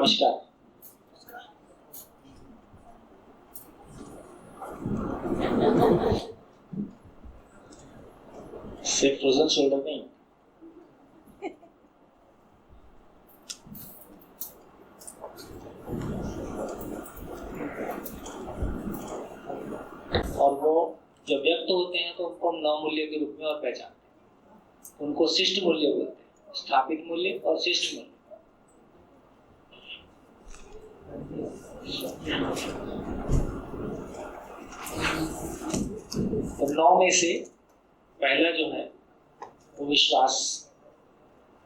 नमस्कार। सिर्फ frozen shoulder नहीं, और वो जब व्यक्त होते हैं तो उनको नौ मूल्य के रूप में और पहचानते हैं। उनको शिष्ट मूल्य बोलते हैं, स्थापित मूल्य और शिष्ट मूल्य। तो नौ में से पहला जो है वो विश्वास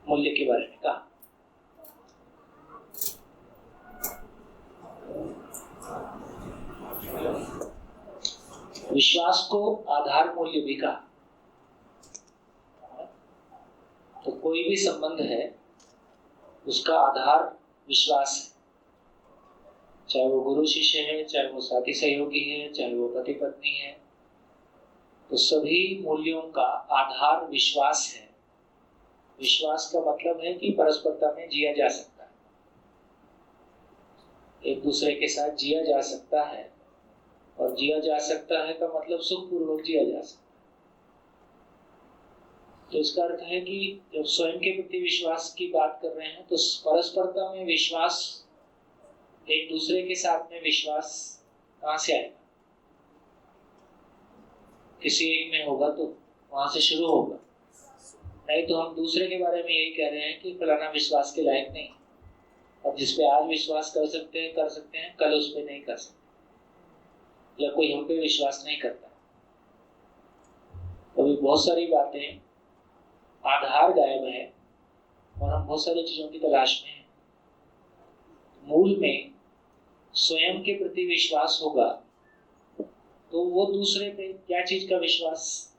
मूल्य के बारे में कहा। विश्वास को आधार मूल्य भी कहा। तो कोई भी संबंध है उसका आधार विश्वास है, चाहे वो गुरु शिष्य है, चाहे वो साथी सहयोगी है, चाहे वो पति पत्नी है, तो सभी मूल्यों का आधार विश्वास है। विश्वास का मतलब है कि परस्परता में जिया जा सकता है, एक दूसरे के साथ जिया जा सकता है, और जिया जा सकता है का मतलब सुखपूर्वक जिया जा सकता है। तो इसका अर्थ है कि जब स्वयं के प्रति विश्वास की बात कर रहे हैं तो परस्परता में विश्वास, एक दूसरे के साथ में विश्वास कहाँ से आएगा? किसी एक में होगा तो वहां से शुरू होगा, नहीं तो हम दूसरे के बारे में यही कह रहे हैं कि फलाना विश्वास के लायक नहीं, अब जिसपे आज विश्वास कर सकते हैं कल उस पे नहीं कर सकते, या कोई हम पे विश्वास नहीं करता। अभी बहुत सारी बातें आधार गायब है और हम बहुत सारी चीजों की तलाश में हैं। मूल में स्वयं के प्रति विश्वास होगा तो वो दूसरे पे क्या चीज का विश्वास?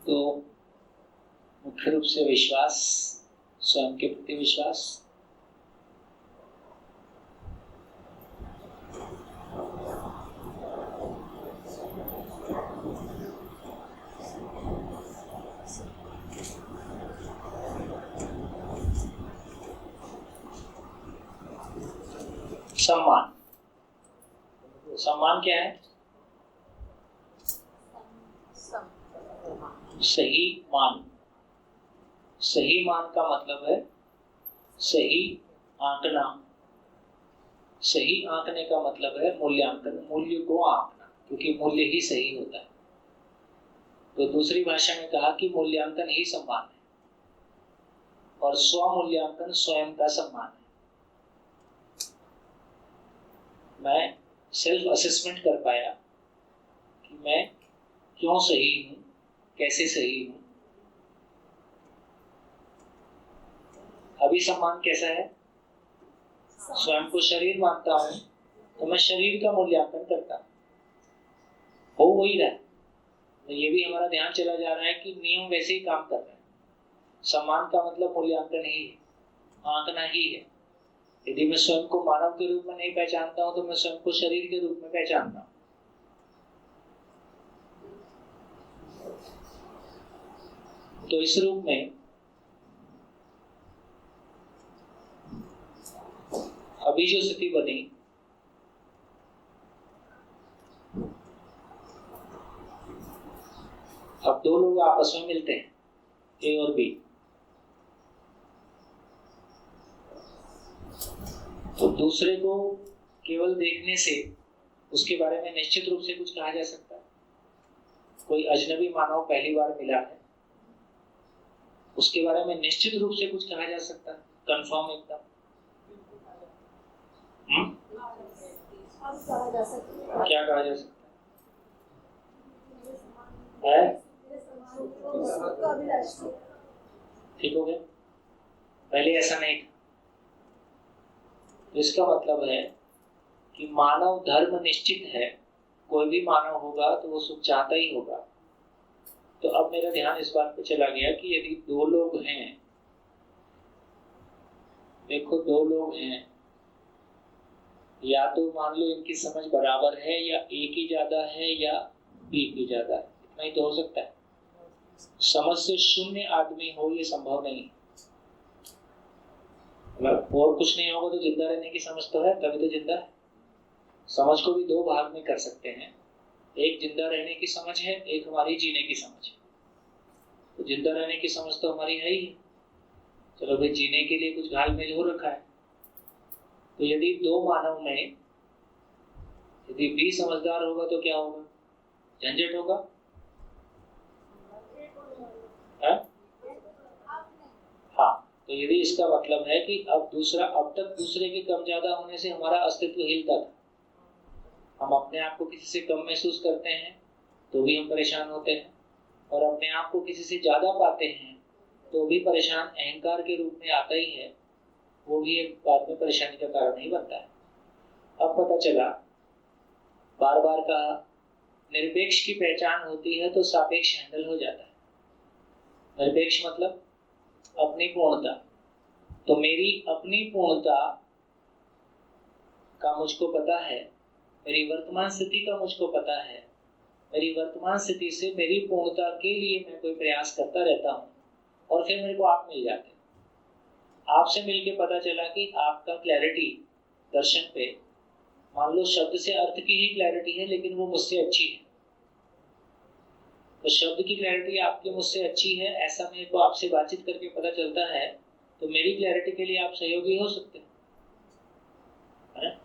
तो मुख्य रूप से विश्वास, स्वयं के प्रति विश्वास, सम्मान। सम्मान क्या है? सही मान। सही मान का मतलब है सही आंकना। सही आंकने का मतलब है मूल्यांकन, मूल्य को आंकना, क्योंकि मूल्य ही सही होता है। तो दूसरी भाषा में कहा कि मूल्यांकन ही सम्मान है, और स्वमूल्यांकन स्वयं का सम्मान है। मैं सेल्फ असेसमेंट कर पाया कि मैं क्यों सही हूं, कैसे सही हूं। अभी सम्मान कैसा है? स्वयं को शरीर मानता हूं तो मैं शरीर का मूल्यांकन करता हूं, हो वही रहा है। तो ये भी हमारा ध्यान चला जा रहा है कि नियम वैसे ही काम कर रहे हैं। सम्मान का मतलब मूल्यांकन ही है, आंकना ही है। यदि मैं स्वयं को मानव के रूप में नहीं पहचानता हूं तो मैं स्वयं को शरीर के रूप में पहचानता हूं। तो इस रूप में अभी जो स्थिति बनी, अब दो लोग आपस में मिलते हैं, ए और बी, तो दूसरे को केवल देखने से उसके बारे में निश्चित रूप से कुछ कहा जा सकता है? कोई अजनबी मानव पहली बार मिला है, उसके बारे में निश्चित रूप से कुछ कहा जा सकता है? कंफर्म एकदम? क्या कहा जा सकता है? ठीक हो गया? पहले ऐसा नहीं था। तो इसका मतलब है कि मानव धर्म निश्चित है, कोई भी मानव होगा तो वो सुख चाहता ही होगा। तो अब मेरा ध्यान इस बात पे चला गया कि यदि दो लोग हैं, देखो दो लोग हैं, या तो मान लो इनकी समझ बराबर है, या एक ही ज्यादा है या बी की ज्यादा है, इतना ही तो हो सकता है। समझ से शून्य आदमी हो ये संभव नहीं। और कुछ नहीं होगा तो जिंदा रहने की समझ तो है, तभी तो जिंदा है। समझ को भी दो भाग में कर सकते हैं, एक जिंदा रहने की समझ है, एक हमारी जीने की समझ है। तो जिंदा रहने की समझ तो हमारी है ही। चलो भाई, जीने के लिए कुछ घाल मेल हो रखा है। तो यदि दो मानव में यदि बी समझदार होगा तो क्या होगा? झंझट होगा। है? हाँ, तो यदि इसका मतलब है कि अब तक दूसरे के कम ज्यादा होने से हमारा अस्तित्व हिलता था, हम अपने आप को किसी से कम महसूस करते हैं तो भी हम परेशान होते हैं, और अपने आप को किसी से ज्यादा पाते हैं तो भी परेशान अहंकार के रूप में आता ही है, वो भी एक बाद में परेशानी का कारण नहीं बनता है। अब पता चला, बार बार कहा, निरपेक्ष की पहचान होती है तो सापेक्ष हैंडल हो जाता है। निरपेक्ष मतलब अपनी पूर्णता। तो मेरी अपनी पूर्णता का मुझको पता है, मेरी वर्तमान स्थिति का मुझको पता है, मेरी वर्तमान स्थिति से मेरी पूर्णता के लिए मैं कोई प्रयास करता रहता हूँ, और फिर मेरे को आप मिल जाते हैं। आपसे मिलके पता चला कि आपका क्लैरिटी दर्शन पे, मान लो शब्द से अर्थ की ही क्लैरिटी है लेकिन वो मुझसे अच्छी है। तो शब्द की क्लैरिटी आपकी मुझसे अच्छी है, ऐसा मेरे को आपसे बातचीत करके पता चलता है, तो मेरी क्लैरिटी के लिए आप सहयोगी हो सकते हैं, है ना?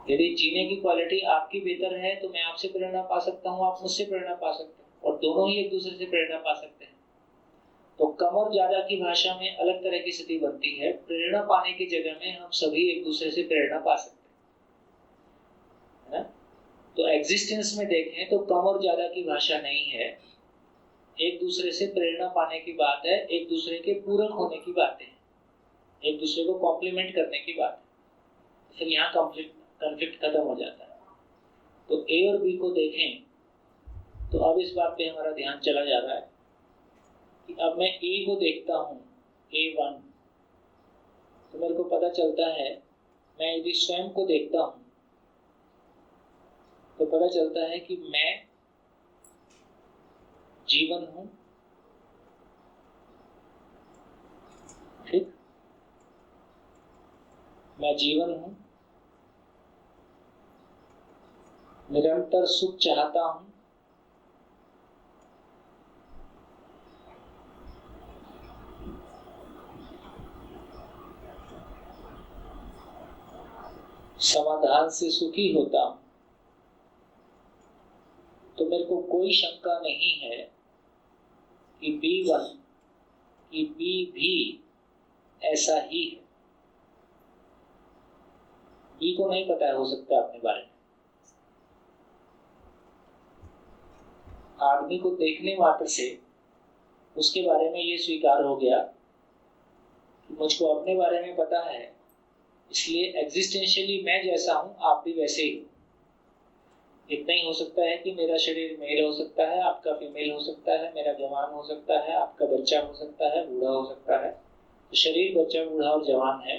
यदि जीने की क्वालिटी आपकी बेहतर है तो मैं आपसे प्रेरणा पा सकता हूँ, आप मुझसे प्रेरणा पा सकते हैं, और दोनों ही एक दूसरे से प्रेरणा पा सकते हैं। तो कम और ज्यादा की भाषा में अलग तरह की स्थिति बनती है। प्रेरणा पाने की जगह में हम सभी एक दूसरे से प्रेरणा पा सकते हैं, है ना? तो एग्जिस्टेंस में देखें तो कम और ज्यादा की भाषा नहीं है, एक दूसरे से प्रेरणा पाने की बात है, एक दूसरे के पूरक होने की बात है, एक दूसरे को कॉम्प्लीमेंट करने की बात है। फिर यहाँ कॉन्फ्लिक्ट खत्म हो जाता है। तो ए और बी को देखें तो अब इस बात पे हमारा ध्यान चला जा रहा है कि अब मैं ए को देखता हूँ, A1, तो मेरे को पता चलता है, मैं यदि स्वयं को देखता हूँ तो पता चलता है कि मैं जीवन हूँ। ठीक, मैं जीवन हूँ, निरंतर सुख चाहता हूँ, समाधान से सुखी होता हूँ। तो मेरे को कोई शंका नहीं है कि B1 कि B भी ऐसा ही है। बी को नहीं पता है, हो सकता है अपने बारे में। आदमी को देखने मात्र से उसके बारे में ये स्वीकार हो गया कि मुझको अपने बारे में पता है, इसलिए एग्जिस्टेंशियली मैं जैसा हूं आप भी वैसे ही हो। इतना ही हो सकता है कि मेरा शरीर मेल हो सकता है, आपका फीमेल हो सकता है, मेरा जवान हो सकता है, आपका बच्चा हो सकता है, बूढ़ा हो सकता है। तो शरीर बच्चा, बूढ़ा और जवान है,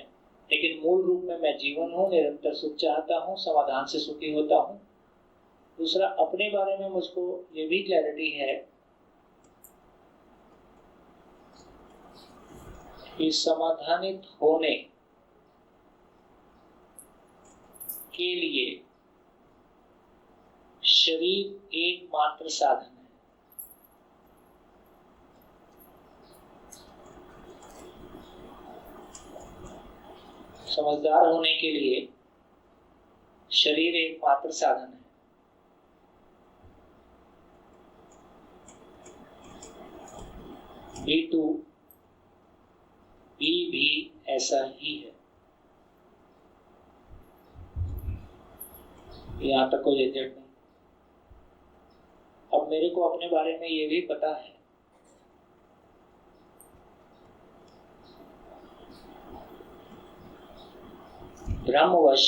लेकिन मूल रूप में मैं जीवन हूँ, निरंतर सुख चाहता हूँ, समाधान से सुखी होता हूँ। दूसरा, अपने बारे में मुझको ये भी क्लैरिटी है कि समाधानित होने के लिए शरीर एकमात्र साधन है। समझदार होने के लिए शरीर एकमात्र साधन है। B2 B भी ऐसा ही है। यहां तक कोई झंझट नहीं। अब मेरे को अपने बारे में ये भी पता है, ब्रह्मवश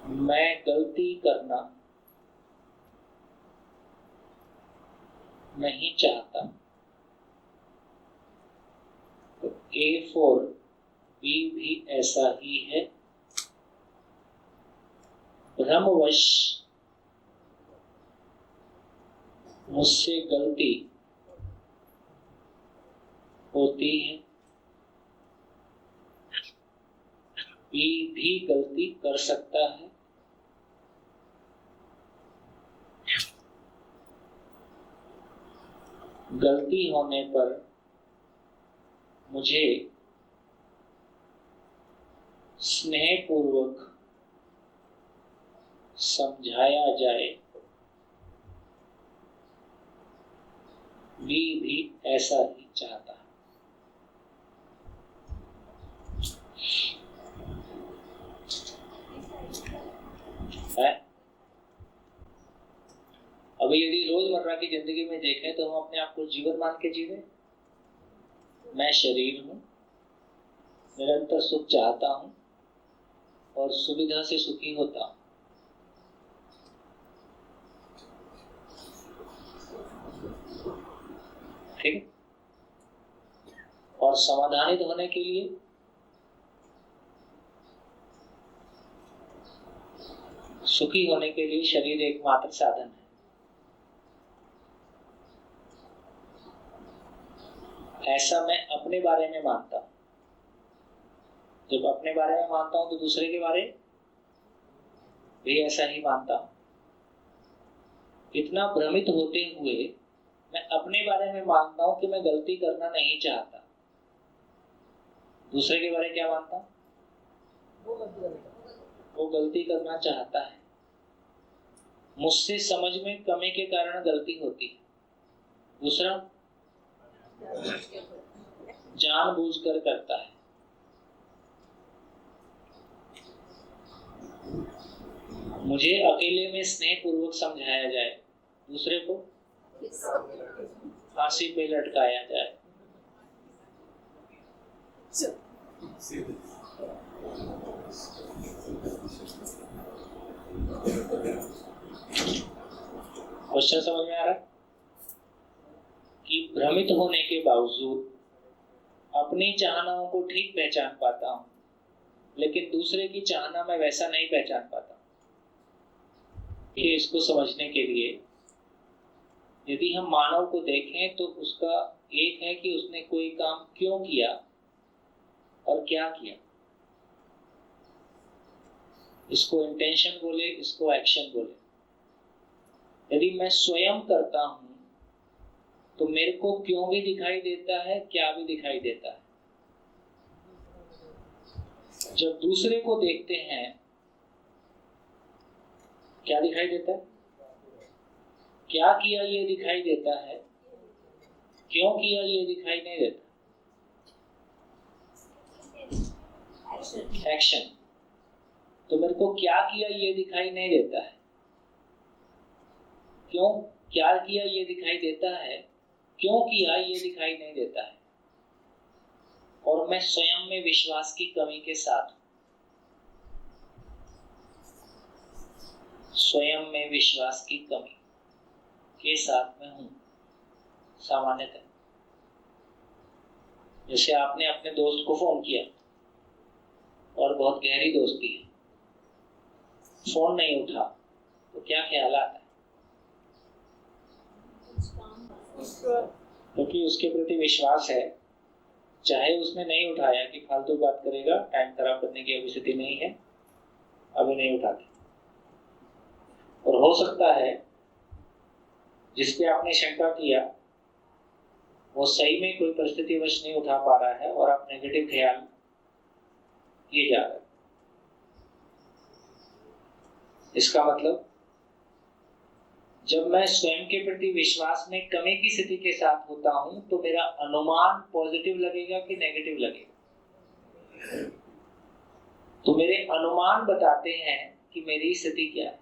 मैं गलती करना नहीं चाहता, A4 B भी ऐसा ही है। भ्रमवश मुझसे गलती होती है, B भी गलती कर सकता है। गलती होने पर मुझे स्नेहपूर्वक समझाया जाए, B भी ऐसा ही चाहता है। अभी यदि रोजमर्रा की जिंदगी में देखें तो हम अपने आप को जीवन मान के जीवे। मैं शरीर हूं, निरंतर सुख चाहता हूं और सुविधा से सुखी होता हूं। ठीक, और समाधानित होने के लिए सुखी होने के लिए शरीर एकमात्र साधन है। ऐसा मैं अपने बारे में मानता हूं। जब अपने बारे में मानता हूं तो दूसरे के बारे भी ऐसा ही मानता हूं। इतना भ्रमित होते हुए मैं अपने बारे में मानता हूं कि मैं गलती करना नहीं चाहता। दूसरे के बारे में क्या मानता हूं? वो गलती करना चाहता है। मुझसे समझ में कमी के कारण गलती होती है। दूसरा, जानबूझकर करता है। मुझे अकेले में स्नेहपूर्वक समझाया जाए, दूसरे को फांसी पे लटकाया जाए। क्वेश्चन समझ में आ रहा है कि भ्रमित होने के बावजूद अपनी चाहनाओं को ठीक पहचान पाता हूं, लेकिन दूसरे की चाहना मैं वैसा नहीं पहचान पाता। ये इसको समझने के लिए यदि हम मानव को देखें तो उसका एक है कि उसने कोई काम क्यों किया और क्या किया। इसको इंटेंशन बोले, इसको एक्शन बोले। यदि मैं स्वयं करता हूं तो मेरे को क्यों भी दिखाई देता है, क्या भी दिखाई देता है। जब दूसरे को देखते हैं क्या दिखाई देता है? क्या किया ये दिखाई देता है, क्यों किया ये दिखाई नहीं देता। एक्शन। तो मेरे को क्या किया ये दिखाई नहीं देता है, क्यों क्या किया ये दिखाई देता है, क्यों किया ये दिखाई नहीं देता है। और मैं स्वयं में विश्वास की कमी के साथ, स्वयं में विश्वास की कमी के साथ में हूं सामान्यतः। जैसे आपने अपने दोस्त को फोन किया और बहुत गहरी दोस्ती है, फोन नहीं उठा तो क्या ख्याल आता है? क्योंकि उसके प्रति विश्वास है, चाहे उसने नहीं उठाया कि फालतू बात करेगा, टाइम खराब करने की अभी स्थिति नहीं है, अभी नहीं उठाते। और हो सकता है जिसपे आपने शंका किया वो सही में कोई परिस्थितिवश नहीं उठा पा रहा है और आप नेगेटिव ख्याल किए जा रहे हैं। इसका मतलब जब मैं स्वयं के प्रति विश्वास में कमी की स्थिति के साथ होता हूं तो मेरा अनुमान पॉजिटिव लगेगा कि नेगेटिव लगेगा। तो मेरे अनुमान बताते हैं कि मेरी स्थिति क्या है।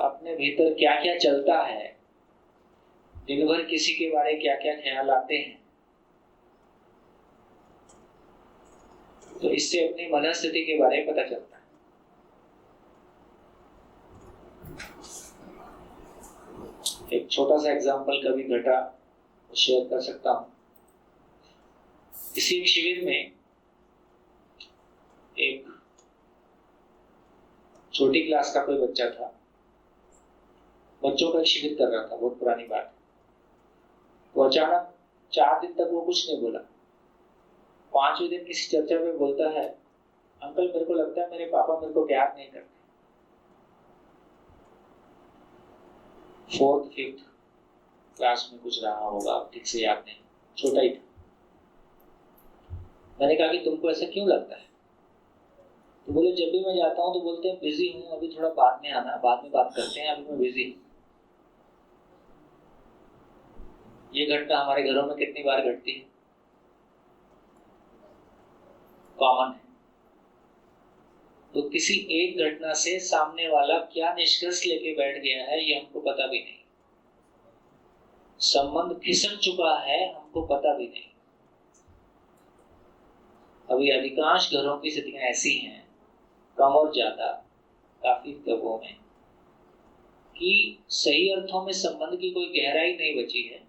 अपने भीतर क्या क्या चलता है, दिन भर किसी के बारे क्या क्या ख्याल आते हैं, तो इससे अपनी मनस्थिति के बारे में पता चलता है। एक छोटा सा एग्जाम्पल कभी घटा शेयर कर सकता हूं। इसी एक शिविर में एक छोटी क्लास का कोई बच्चा था, बच्चों का शिविर कर रहा था, बहुत पुरानी बात है। तो अचानक 4 दिन तक वो कुछ नहीं बोला। 5वें दिन किसी चर्चा में बोलता है, अंकल मेरे को लगता है मेरे पापा मेरे को प्यार नहीं करते। 4th 5th क्लास में कुछ रहा होगा, ठीक से याद नहीं, छोटा ही था। मैंने कहा कि तुमको ऐसा क्यों लगता है? तो बोले जब भी मैं जाता हूँ तो बोलते हैं बिजी हूँ, अभी थोड़ा बाद में आना, बाद में बात करते हैं, अभी मैं बिजी हूँ। ये घटना हमारे घरों में कितनी बार घटती है? कॉमन है। तो किसी एक घटना से सामने वाला क्या निष्कर्ष लेके बैठ गया है ये हमको पता भी नहीं। संबंध खिसक चुका है, हमको पता भी नहीं। अभी अधिकांश घरों की स्थितियां ऐसी हैं, कम और ज्यादा, काफी जगहों में, कि सही अर्थों में संबंध की कोई गहराई नहीं बची है।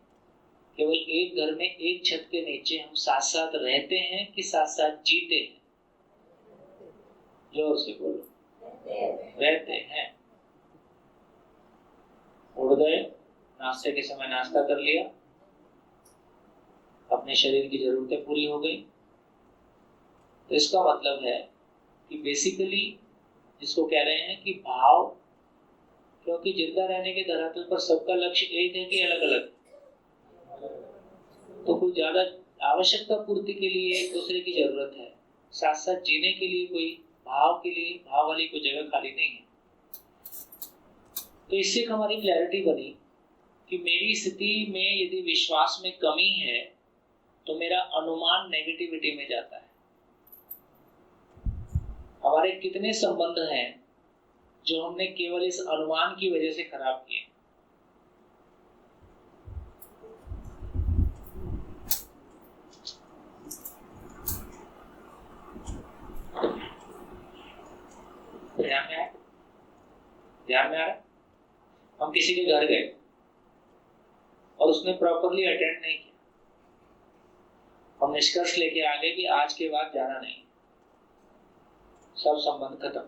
केवल एक घर में एक छत के नीचे हम साथ साथ रहते हैं कि साथ साथ जीते हैं? जोर से बोलो। रहते हैं। उठ गए, नाश्ते के समय नाश्ता कर लिया, अपने शरीर की जरूरतें पूरी हो गई। तो इसका मतलब है कि बेसिकली जिसको कह रहे हैं कि भाव, क्योंकि जिंदा रहने के धरातल पर सबका लक्ष्य एक है कि अलग अलग, तो कोई ज्यादा आवश्यकता पूर्ति के लिए एक दूसरे की जरूरत है, साथ साथ जीने के लिए कोई भाव के लिए भाव वाली कोई जगह खाली नहीं है। तो इससे हमारी क्लैरिटी बनी कि मेरी स्थिति में यदि विश्वास में कमी है तो मेरा अनुमान नेगेटिविटी में जाता है। हमारे कितने संबंध हैं जो हमने केवल इस अनुमान की वजह से खराब किए। ध्यान में आ रहा है? हम किसी के घर गए और उसने प्रॉपरली अटेंड नहीं किया, हम निष्कर्ष लेके आ गए कि आज के बाद जाना नहीं, सब संबंध खत्म।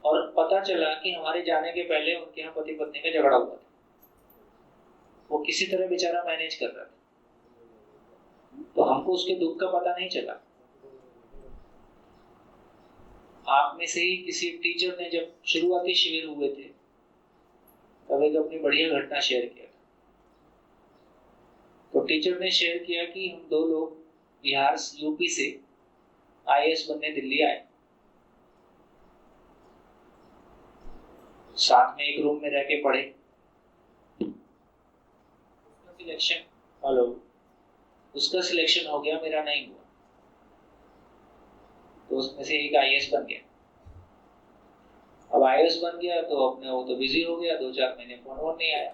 और पता चला कि हमारे जाने के पहले उनके यहाँ पति पत्नी का झगड़ा हुआ था, वो किसी तरह बेचारा मैनेज कर रहा था, तो हमको उसके दुख का पता नहीं चला। आप में से ही किसी टीचर ने जब शुरुआती शिविर हुए थे तब एक अपनी बढ़िया घटना शेयर किया था। तो टीचर ने शेयर किया कि हम 2 लोग बिहार यूपी से IAS बनने दिल्ली आए, साथ में एक रूम में रह के पढ़े। उसका सिलेक्शन हो गया, मेरा नहीं हुआ। तो उसमें से एक IAS बन गया। अब IAS बन गया तो अपने वो तो बिजी हो गया, 2-4 महीने फोन वोन नहीं आया,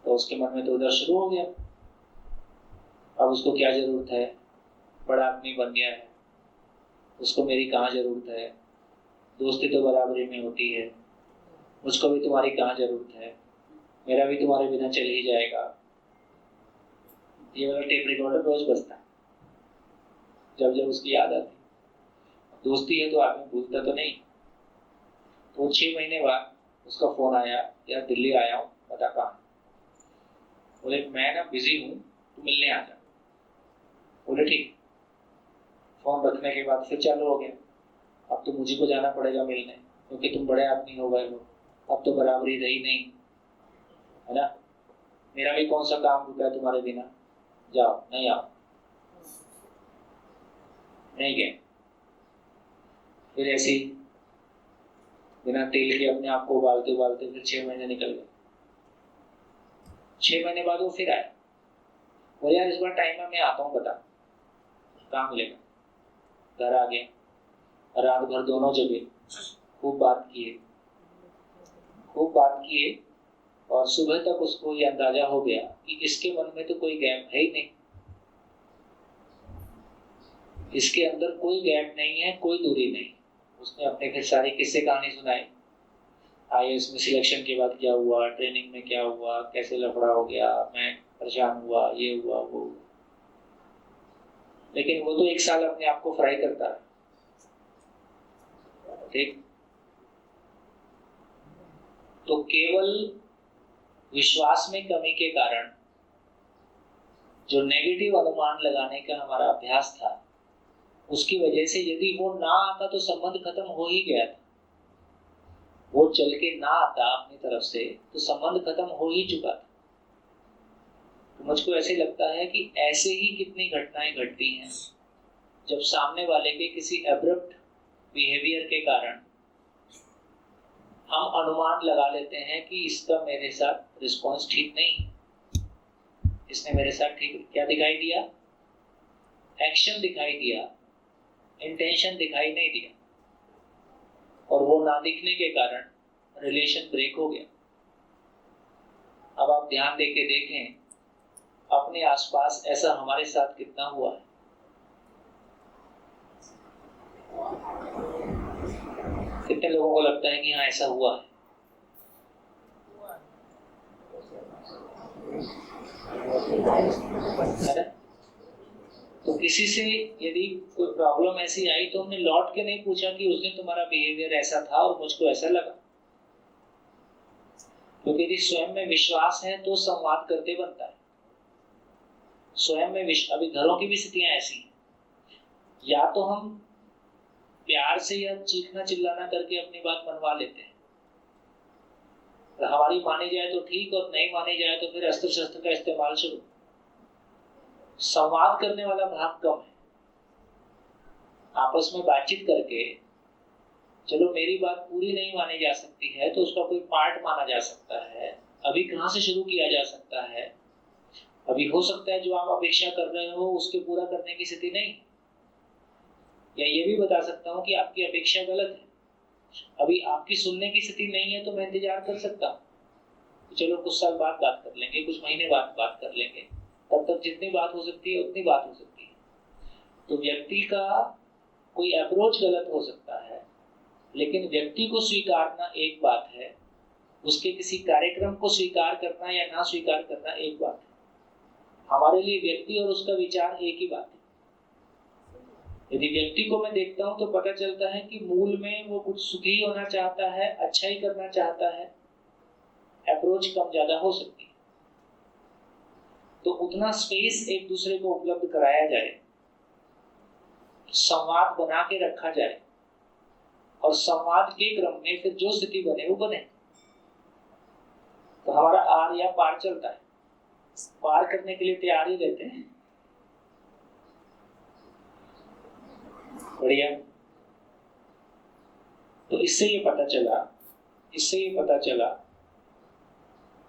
तो उसके मन में तो उधर शुरू हो गया। अब उसको क्या जरूरत है, बड़ा आदमी बन गया है, उसको मेरी कहाँ जरूरत है, दोस्ती तो बराबरी में होती है, मुझको भी तुम्हारी कहाँ जरूरत है, मेरा भी तुम्हारे बिना चल ही जाएगा। ये वाला टेप रिकॉर्डर रोज बजता है जब जब उसकी याद आती। दोस्ती है तो आदमी भूलता तो नहीं। तो 6 महीने बाद उसका फोन आया, यार दिल्ली आया हूँ, बता कहाँ। बोले मैं ना बिजी हूँ, तू मिलने आ जा। बोले ठीक। फोन रखने के बाद फिर चालू हो गया, अब तो मुझे को जाना पड़ेगा मिलने, क्योंकि तुम बड़े आदमी हो गए हो, अब तो बराबरी रही नहीं, है ना, मेरा भी कौन सा काम रुका है तुम्हारे बिना, जाओ। नहीं आओ, नहीं गए। फिर ऐसे ही बिना तेल के अपने आप को उबालते उबालते फिर 6 महीने निकल गए। 6 महीने बाद वो फिर आया, बोले यार इस बार टाइम में मैं आता हूँ, बता काम मिलेगा। घर आ गया, रात भर दोनों जगह खूब बात किए, और सुबह तक उसको ये अंदाजा हो गया कि इसके मन में तो कोई गैप है ही नहीं। इसके अंदर कोई गैप नहीं है, कोई दूरी नहीं। उसने अपने फिर सारी किस्से कहानी सुनाई, आईएएस में सिलेक्शन के बाद क्या हुआ, ट्रेनिंग में क्या हुआ, कैसे लफड़ा हो गया, मैं परेशान हुआ, ये हुआ वो हुआ। लेकिन वो तो 1 साल अपने आप को फ्राई करता है, ठीक। तो केवल विश्वास में कमी के कारण जो नेगेटिव अनुमान लगाने का हमारा अभ्यास था, उसकी वजह से यदि वो ना आता तो संबंध खत्म हो ही गया था। वो चल के ना आता अपनी तरफ से तो संबंध खत्म हो ही चुका था। तो मुझको ऐसे लगता है कि ऐसे ही कितनी घटनाएं घटती हैं जब सामने वाले के किसी एब्रप्ट बिहेवियर के कारण हम अनुमान लगा लेते हैं कि इसका मेरे साथ रिस्पॉन्स ठीक नहीं, इसने मेरे साथ ठीक क्या दिखाई दिया, एक्शन दिखाई दिया, इंटेंशन दिखाई नहीं दिया, और वो ना दिखने के कारण रिलेशन ब्रेक हो गया। अब आप ध्यान देके देखें अपने आसपास ऐसा हमारे साथ कितना हुआ है। कितने लोगों को लगता है कि हाँ ऐसा हुआ है? तो किसी से यदि कोई प्रॉब्लम ऐसी आई तो हमने लौट के नहीं पूछा कि उस दिन तुम्हारा बिहेवियर ऐसा था और मुझको ऐसा लगा। क्योंकि यदि स्वयं में विश्वास है तो संवाद करते बनता है। स्वयं में अभी घरों की भी स्थितियां ऐसी हैं, या तो हम प्यार से या चीखना चिल्लाना करके अपनी बात मनवा लेते हैं, हमारी मानी जाए तो ठीक और नहीं मानी जाए तो फिर अस्त्र शस्त्र का इस्तेमाल शुरू। संवाद करने वाला भाग कम है। आपस में बातचीत करके चलो मेरी बात पूरी नहीं मानी जा सकती है तो उसका कोई पार्ट माना जा सकता है, अभी कहाँ से शुरू किया जा सकता है। अभी हो सकता है जो आप अपेक्षा कर रहे हो उसके पूरा करने की स्थिति नहीं, या ये भी बता सकता हूँ कि आपकी अपेक्षा गलत है, अभी आपकी सुनने की स्थिति नहीं है तो मैं इंतजार कर सकता हूँ, चलो कुछ साल बाद बात कर लेंगे, कुछ महीने बाद बात कर लेंगे, तब तक जितनी बात हो सकती है उतनी बात हो सकती है। तो व्यक्ति का कोई अप्रोच गलत हो सकता है, लेकिन व्यक्ति को स्वीकारना एक बात है, उसके किसी कार्यक्रम को स्वीकार करना या ना स्वीकार करना एक बात है। हमारे लिए व्यक्ति और उसका विचार एक ही बात है। यदि व्यक्ति को मैं देखता हूं तो पता चलता है कि मूल में वो कुछ सुखी होना चाहता है, अच्छा ही करना चाहता है, अप्रोच कम ज्यादा हो सकती है। तो उतना स्पेस एक दूसरे को उपलब्ध कराया जाए, संवाद बना के रखा जाए, और संवाद के क्रम में फिर जो स्थिति बने वो बने, तो हमारा आर या पार चलता है। पार करने के लिए तैयार ही रहते हैं। बढ़िया। तो इससे ये पता चला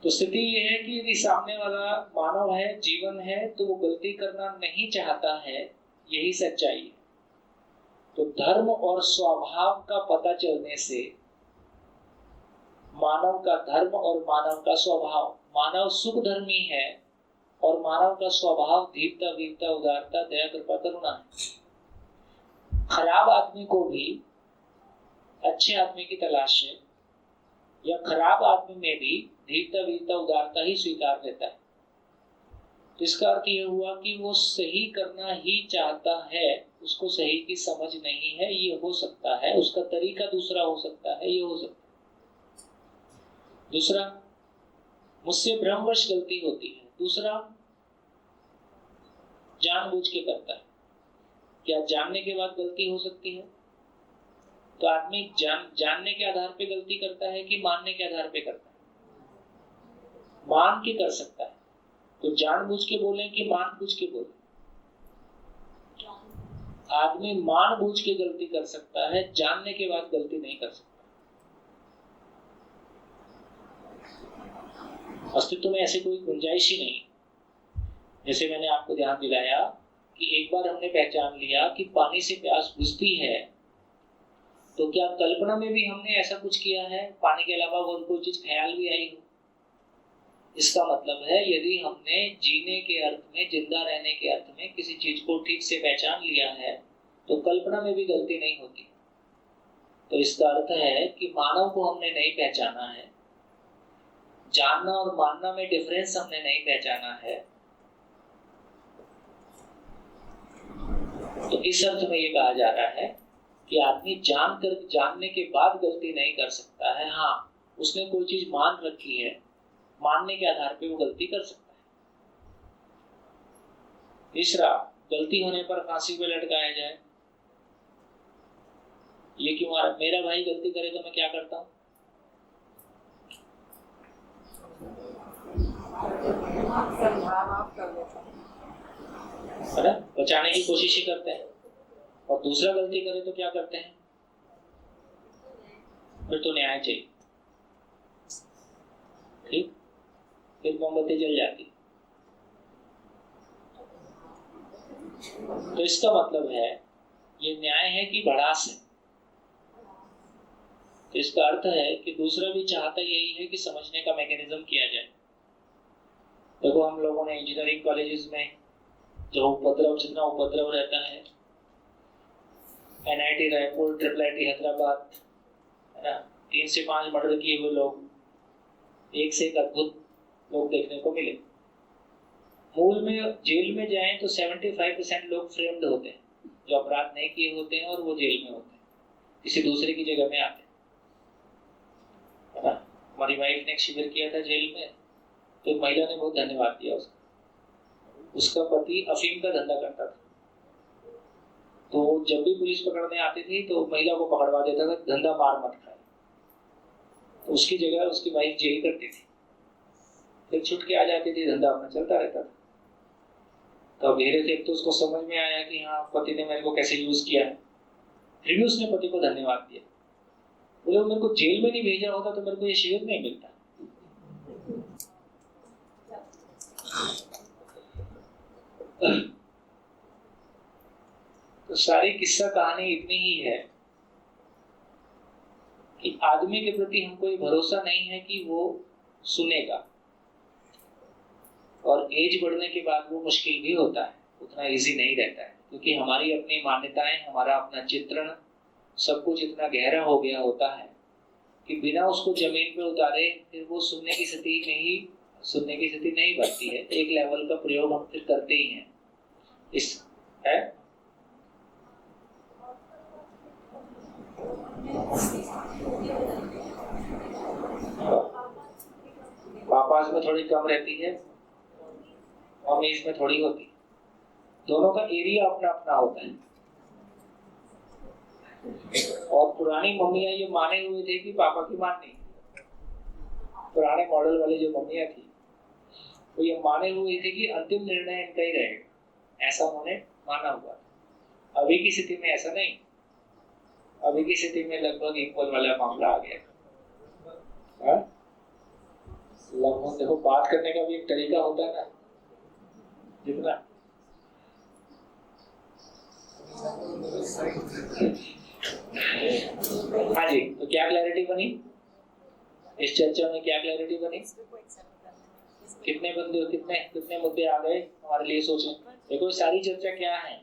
तो स्थिति ये है कि यदि सामने वाला मानव है, जीवन है, तो वो गलती करना नहीं चाहता है, यही सच्चाई है। तो धर्म और स्वभाव का पता चलने से मानव का धर्म और मानव का स्वभाव, मानव सुख धर्मी है और मानव का स्वभाव धीरता, वीरता, उदारता, दया, कृपा, करुणा है। खराब आदमी को भी अच्छे आदमी की तलाश है, या खराब आदमी में भी धीरता, वीरता, उदारता ही स्वीकार लेता है। तो इसका अर्थ यह हुआ कि वो सही करना ही चाहता है, उसको सही की समझ नहीं है। ये हो सकता है, उसका तरीका दूसरा हो सकता है, ये हो सकता है। दूसरा, मुझसे भ्रमवश गलती होती है। दूसरा, जानबूझ के करता है। क्या जानने के बाद गलती हो सकती है? तो आदमी जानने के आधार पे गलती करता है कि मानने के आधार पे करता है? मान के कर सकता है। तो जानबूझ के बोले कि मानबूझ के बोले? आदमी मानबूझ के गलती कर सकता है, जानने के बाद गलती नहीं कर सकता। अस्तित्व में ऐसे कोई गुंजाइश ही नहीं। जैसे मैंने आपको ध्यान दिलाया कि एक बार हमने पहचान लिया कि पानी से प्यास बुझती है, तो क्या कल्पना में भी हमने ऐसा कुछ किया है, पानी के अलावा और कोई चीज ख्याल भी आई हो? इसका मतलब है यदि हमने जीने के अर्थ में, जिंदा रहने के अर्थ में किसी चीज को ठीक से पहचान लिया है, तो कल्पना में भी गलती नहीं होती। तो इसका अर्थ है कि मानव को हमने नहीं पहचाना है, जानना और मानना में डिफरेंस हमने नहीं पहचाना है। तो इस अर्थ में ये कहा जा रहा है कि आदमी जानने के बाद गलती नहीं कर सकता है। हाँ, उसने कोई चीज मान रखी है, मानने के आधार पे वो गलती कर सकता है। तीसरा, गलती होने पर फांसी पे लटकाया जाए। ये क्यों आ रहा? मेरा भाई गलती करे तो मैं क्या करता हूँ? है ना, बचाने की कोशिश ही करते हैं। और दूसरा गलती करे तो क्या करते हैं? फिर तो न्याय चाहिए। ठीक, फिर मोमबत्ती जल जाती। तो इसका मतलब है ये न्याय है कि भड़ास है। तो इसका अर्थ है कि दूसरा भी चाहता यही है कि समझने का मैकेनिज्म किया जाए। देखो, हम लोगों ने इंजीनियरिंग कॉलेजेस में जो जितना उपद्रव रहता है, NIT रायपुर, IIIT हैदराबाद, है ना, 3 से 5 मर्डर किए हुए लोग, एक से एक अद्भुत लोग देखने को मिले। मूल में जेल में जाएं तो 75% लोग फ्रेम्ड होते हैं, जो अपराध नहीं किए होते हैं, और वो जेल में होते हैं, किसी दूसरे की जगह में आते हैं। है ना, हमारी वाइफ ने एक शिविर किया था जेल में, तो एक महिला ने बहुत धन्यवाद दिया उसका। उसका पति अफीम का धंधा करता था, तो जब भी पुलिस पकड़ने आती थी तो महिला को पकड़वा देता था, धंधा मार मत खाए। तो उसकी जगह उसकी वाइफ जेल करती थी, फिर छुट के आ जाती थी, धंधा अपना चलता रहता था। तो धीरे से तो उसको समझ में आया कि हाँ, पति ने मेरे को कैसे यूज किया है। फिर भी उसने पति को धन्यवाद दिया। बोले, मेरे को जेल में नहीं भेजा होता तो मेरे को ये शिविर नहीं मिलता। तो सारी किस्सा कहानी इतनी ही है कि आदमी के प्रति हमको ये भरोसा नहीं है कि वो सुनेगा, और एज बढ़ने के बाद वो मुश्किल भी होता है, उतना इजी नहीं रहता है, क्योंकि हमारी अपनी मान्यताएं, हमारा अपना चित्रण, सब कुछ इतना गहरा हो गया होता है कि बिना उसको जमीन पे उतारे फिर वो सुनने की स्थिति नहीं बनती है। एक लेवल का प्रयोग हम फिर करते ही हैं। इस है पापास में थोड़ी कम रहती है, मम्मीज में थोड़ी होती। दोनों का एरिया अपना अपना होता है। और पुरानी मम्मियां ये माने हुए थे कि पापा की मान नहीं, पुराने मॉडल वाली जो मम्मियां थी वो ये माने हुए थे कि अंतिम निर्णय इनका ही रहेगा, ऐसा उन्होंने माना हुआ था। अभी की स्थिति में ऐसा नहीं। अभी की स्थिति में लगभग इक्वल वाला मामला आ गया। लगभग देखो, बात करने का भी एक तरीका होता है ना, जितना हाँ जी। तो क्या क्लैरिटी बनी इस चर्चा में? क्या क्लैरिटी बनी? कितने मुद्दे आ गए हमारे लिए? सोचें। देखो, सारी चर्चा क्या है?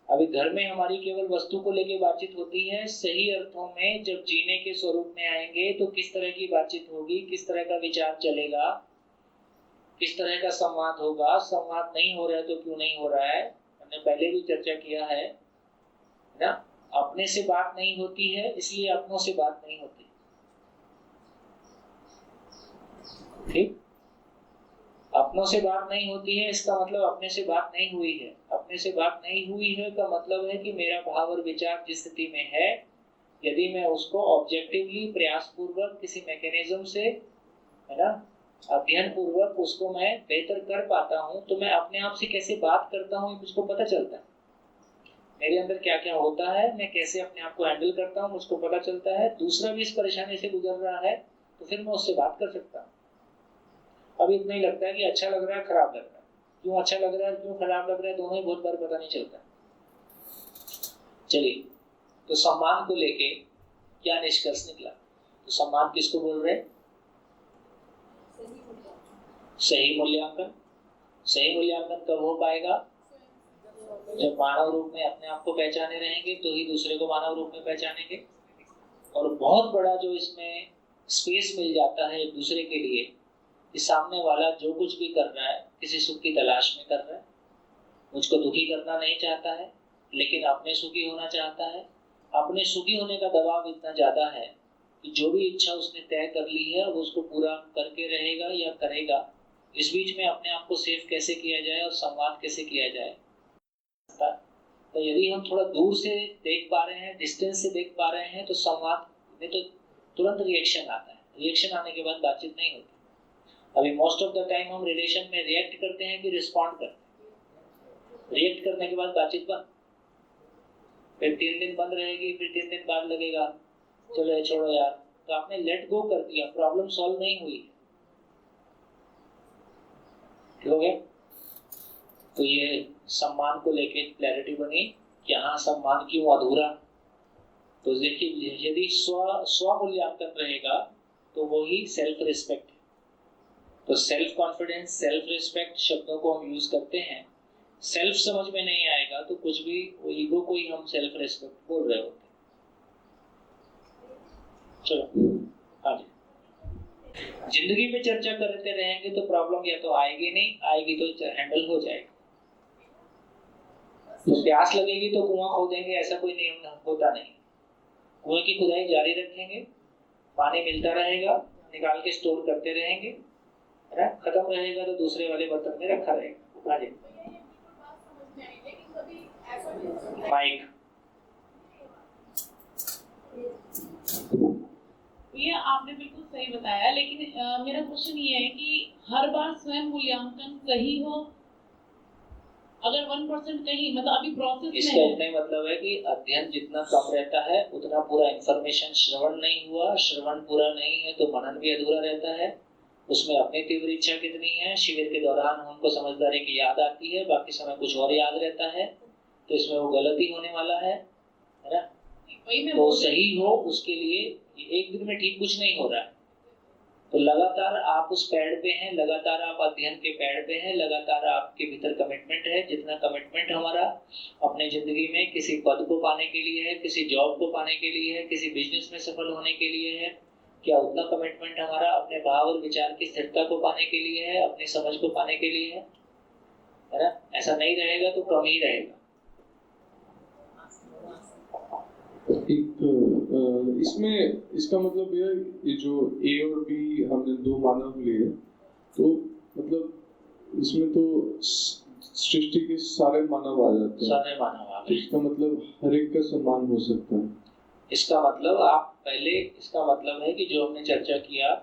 अभी घर में हमारी केवल वस्तु को लेकर बातचीत होती है। सही अर्थों में जब जीने के स्वरूप में आएंगे तो किस तरह की बातचीत होगी, किस तरह का विचार चलेगा, किस तरह का संवाद होगा। संवाद नहीं हो रहा है तो क्यों नहीं हो रहा है? हमने पहले भी चर्चा किया है ना। अपने से बात नहीं होती है, इसलिए अपनों से बात नहीं होती। ठीक, अपनों से बात नहीं होती है, इसका मतलब अपने से बात नहीं हुई है। अपने से बात नहीं हुई है का मतलब है कि मेरा भाव और विचार जिस स्थिति में है, यदि मैं उसको ऑब्जेक्टिवली, प्रयास पूर्वक, किसी मैकेनिज्म से, है ना, अध्ययन पूर्वक उसको मैं बेहतर कर पाता हूं, तो मैं अपने आप से कैसे बात करता हूं मुझको पता चलता है। मेरे अंदर क्या क्या होता है, मैं कैसे अपने आप को हैंडल करता हूं, मुझको पता चलता है। दूसरा भी इस परेशानी से गुजर रहा है तो फिर मैं उससे बात कर सकता हूँ। अब इतना ही लगता है कि अच्छा लग रहा है, खराब लग रहा है। क्यों अच्छा लग रहा है, क्यों खराब लग रहा है, दोनों ही बहुत बार पता नहीं चलता। चलिए, तो सम्मान को लेके क्या निष्कर्ष निकला? तो सम्मान किसको बोल रहे हैं? सही मूल्यांकन। सही मूल्यांकन कब हो पाएगा? जब मानव रूप में अपने आप को पहचाने रहेंगे तो ही दूसरे को मानव रूप में पहचानेंगे। और बहुत बड़ा जो इसमें स्पेस मिल जाता है एक दूसरे के लिए कि सामने वाला जो कुछ भी कर रहा है किसी सुख की तलाश में कर रहा है, मुझको दुखी करना नहीं चाहता है लेकिन अपने सुखी होना चाहता है। अपने सुखी होने का दबाव इतना ज्यादा है कि जो भी इच्छा उसने तय कर ली है वो उसको पूरा करके रहेगा या करेगा। इस बीच में अपने आप को सेफ कैसे किया जाए और संवाद कैसे किया जाए। तो यदि हम थोड़ा दूर से देख पा रहे हैं, डिस्टेंस से देख पा रहे हैं, तो संवाद में तो तुरंत रिएक्शन आता है। रिएक्शन आने के बाद बातचीत नहीं होती। अभी मोस्ट ऑफ द टाइम हम रिलेशन में रिएक्ट करते हैं कि रिस्पॉन्ड करते हैं। रिएक्ट करने के बाद बातचीत बंद, फिर 3 दिन बंद रहेगी, फिर 3 दिन बाद लगेगा चलो छोड़ो यार, तो आपने लेट गो कर दिया, प्रॉब्लम सॉल्व नहीं हुई। ठीक हो गया? तो ये सम्मान को लेके क्लैरिटी बनी कि हाँ सम्मान क्यों अधूरा। तो देखिए यदि स्व मूल्यांकन रहेगा तो वो ही सेल्फ रिस्पेक्ट है। तो सेल्फ कॉन्फिडेंस, सेल्फ रिस्पेक्ट शब्दों को हम यूज करते हैं, सेल्फ समझ में नहीं आएगा तो कुछ भी वो ईगो को ही हम सेल्फ रिस्पेक्ट बोल रहे होते हैं। चलो आगे जिंदगी पे चर्चा करते रहेंगे तो प्रॉब्लम या तो आएगी नहीं, आएगी तो हैंडल हो जाएगा। तो प्यास लगेगी तो कुआं खोदेंगे ऐसा कोई नियम होता नहीं। कुएं की खुदाई जारी रखेंगे, पानी मिलता रहेगा, निकाल के स्टोर करते रहेंगे, है ना? खत्म रहेगा तो दूसरे वाले बर्तन में रखा रहेगा। हाँ जी माइक। ये आपने बिल्कुल सही बताया, लेकिन मेरा क्वेश्चन ये है कि हर बार स्वयं मूल्यांकन सही हो? अगर 1% कहीं मतलब अभी प्रोसेस में इसका इतना मतलब है कि अध्ययन जितना कम रहता है उतना पूरा इंफॉर्मेशन श्रवण नहीं हुआ, श्रवण पूरा नहीं है तो मनन भी अधूरा रहता है। उसमें अपनी तीव्र इच्छा कितनी है, शिविर के दौरान हमको समझदारी की याद आती है, बाकी समय कुछ और याद रहता है, तो इसमें वो गलती होने वाला है ना? तो सही हो उसके लिए एक दिन में ठीक कुछ नहीं हो रहा है। तो लगातार आप उस पैड पे हैं, लगातार आप अध्ययन के पैड पे हैं, लगातार आपके भीतर कमिटमेंट है। जितना कमिटमेंट हमारा अपने जिंदगी में किसी पद को पाने के लिए है, किसी जॉब को पाने के लिए है, किसी बिजनेस में सफल होने के लिए है, क्या उतना कमिटमेंट हमारा अपने भाव और विचार की स्थिरता को पाने के लिए है, अपनी समझ को पाने के लिए है ना? ऐसा नहीं रहेगा तो कम ही रहेगा। इसमें इसका मतलब ये जो ए और बी हमने 2 मानव लिए, तो मतलब इसमें तो सृष्टि के सारे मानव आ जाते हैं। सारे मानव आ गए। इसका मतलब हर एक का सम्मान हो सकता है। इसका मतलब आप पहले इसका मतलब है कि जो हमने चर्चा किया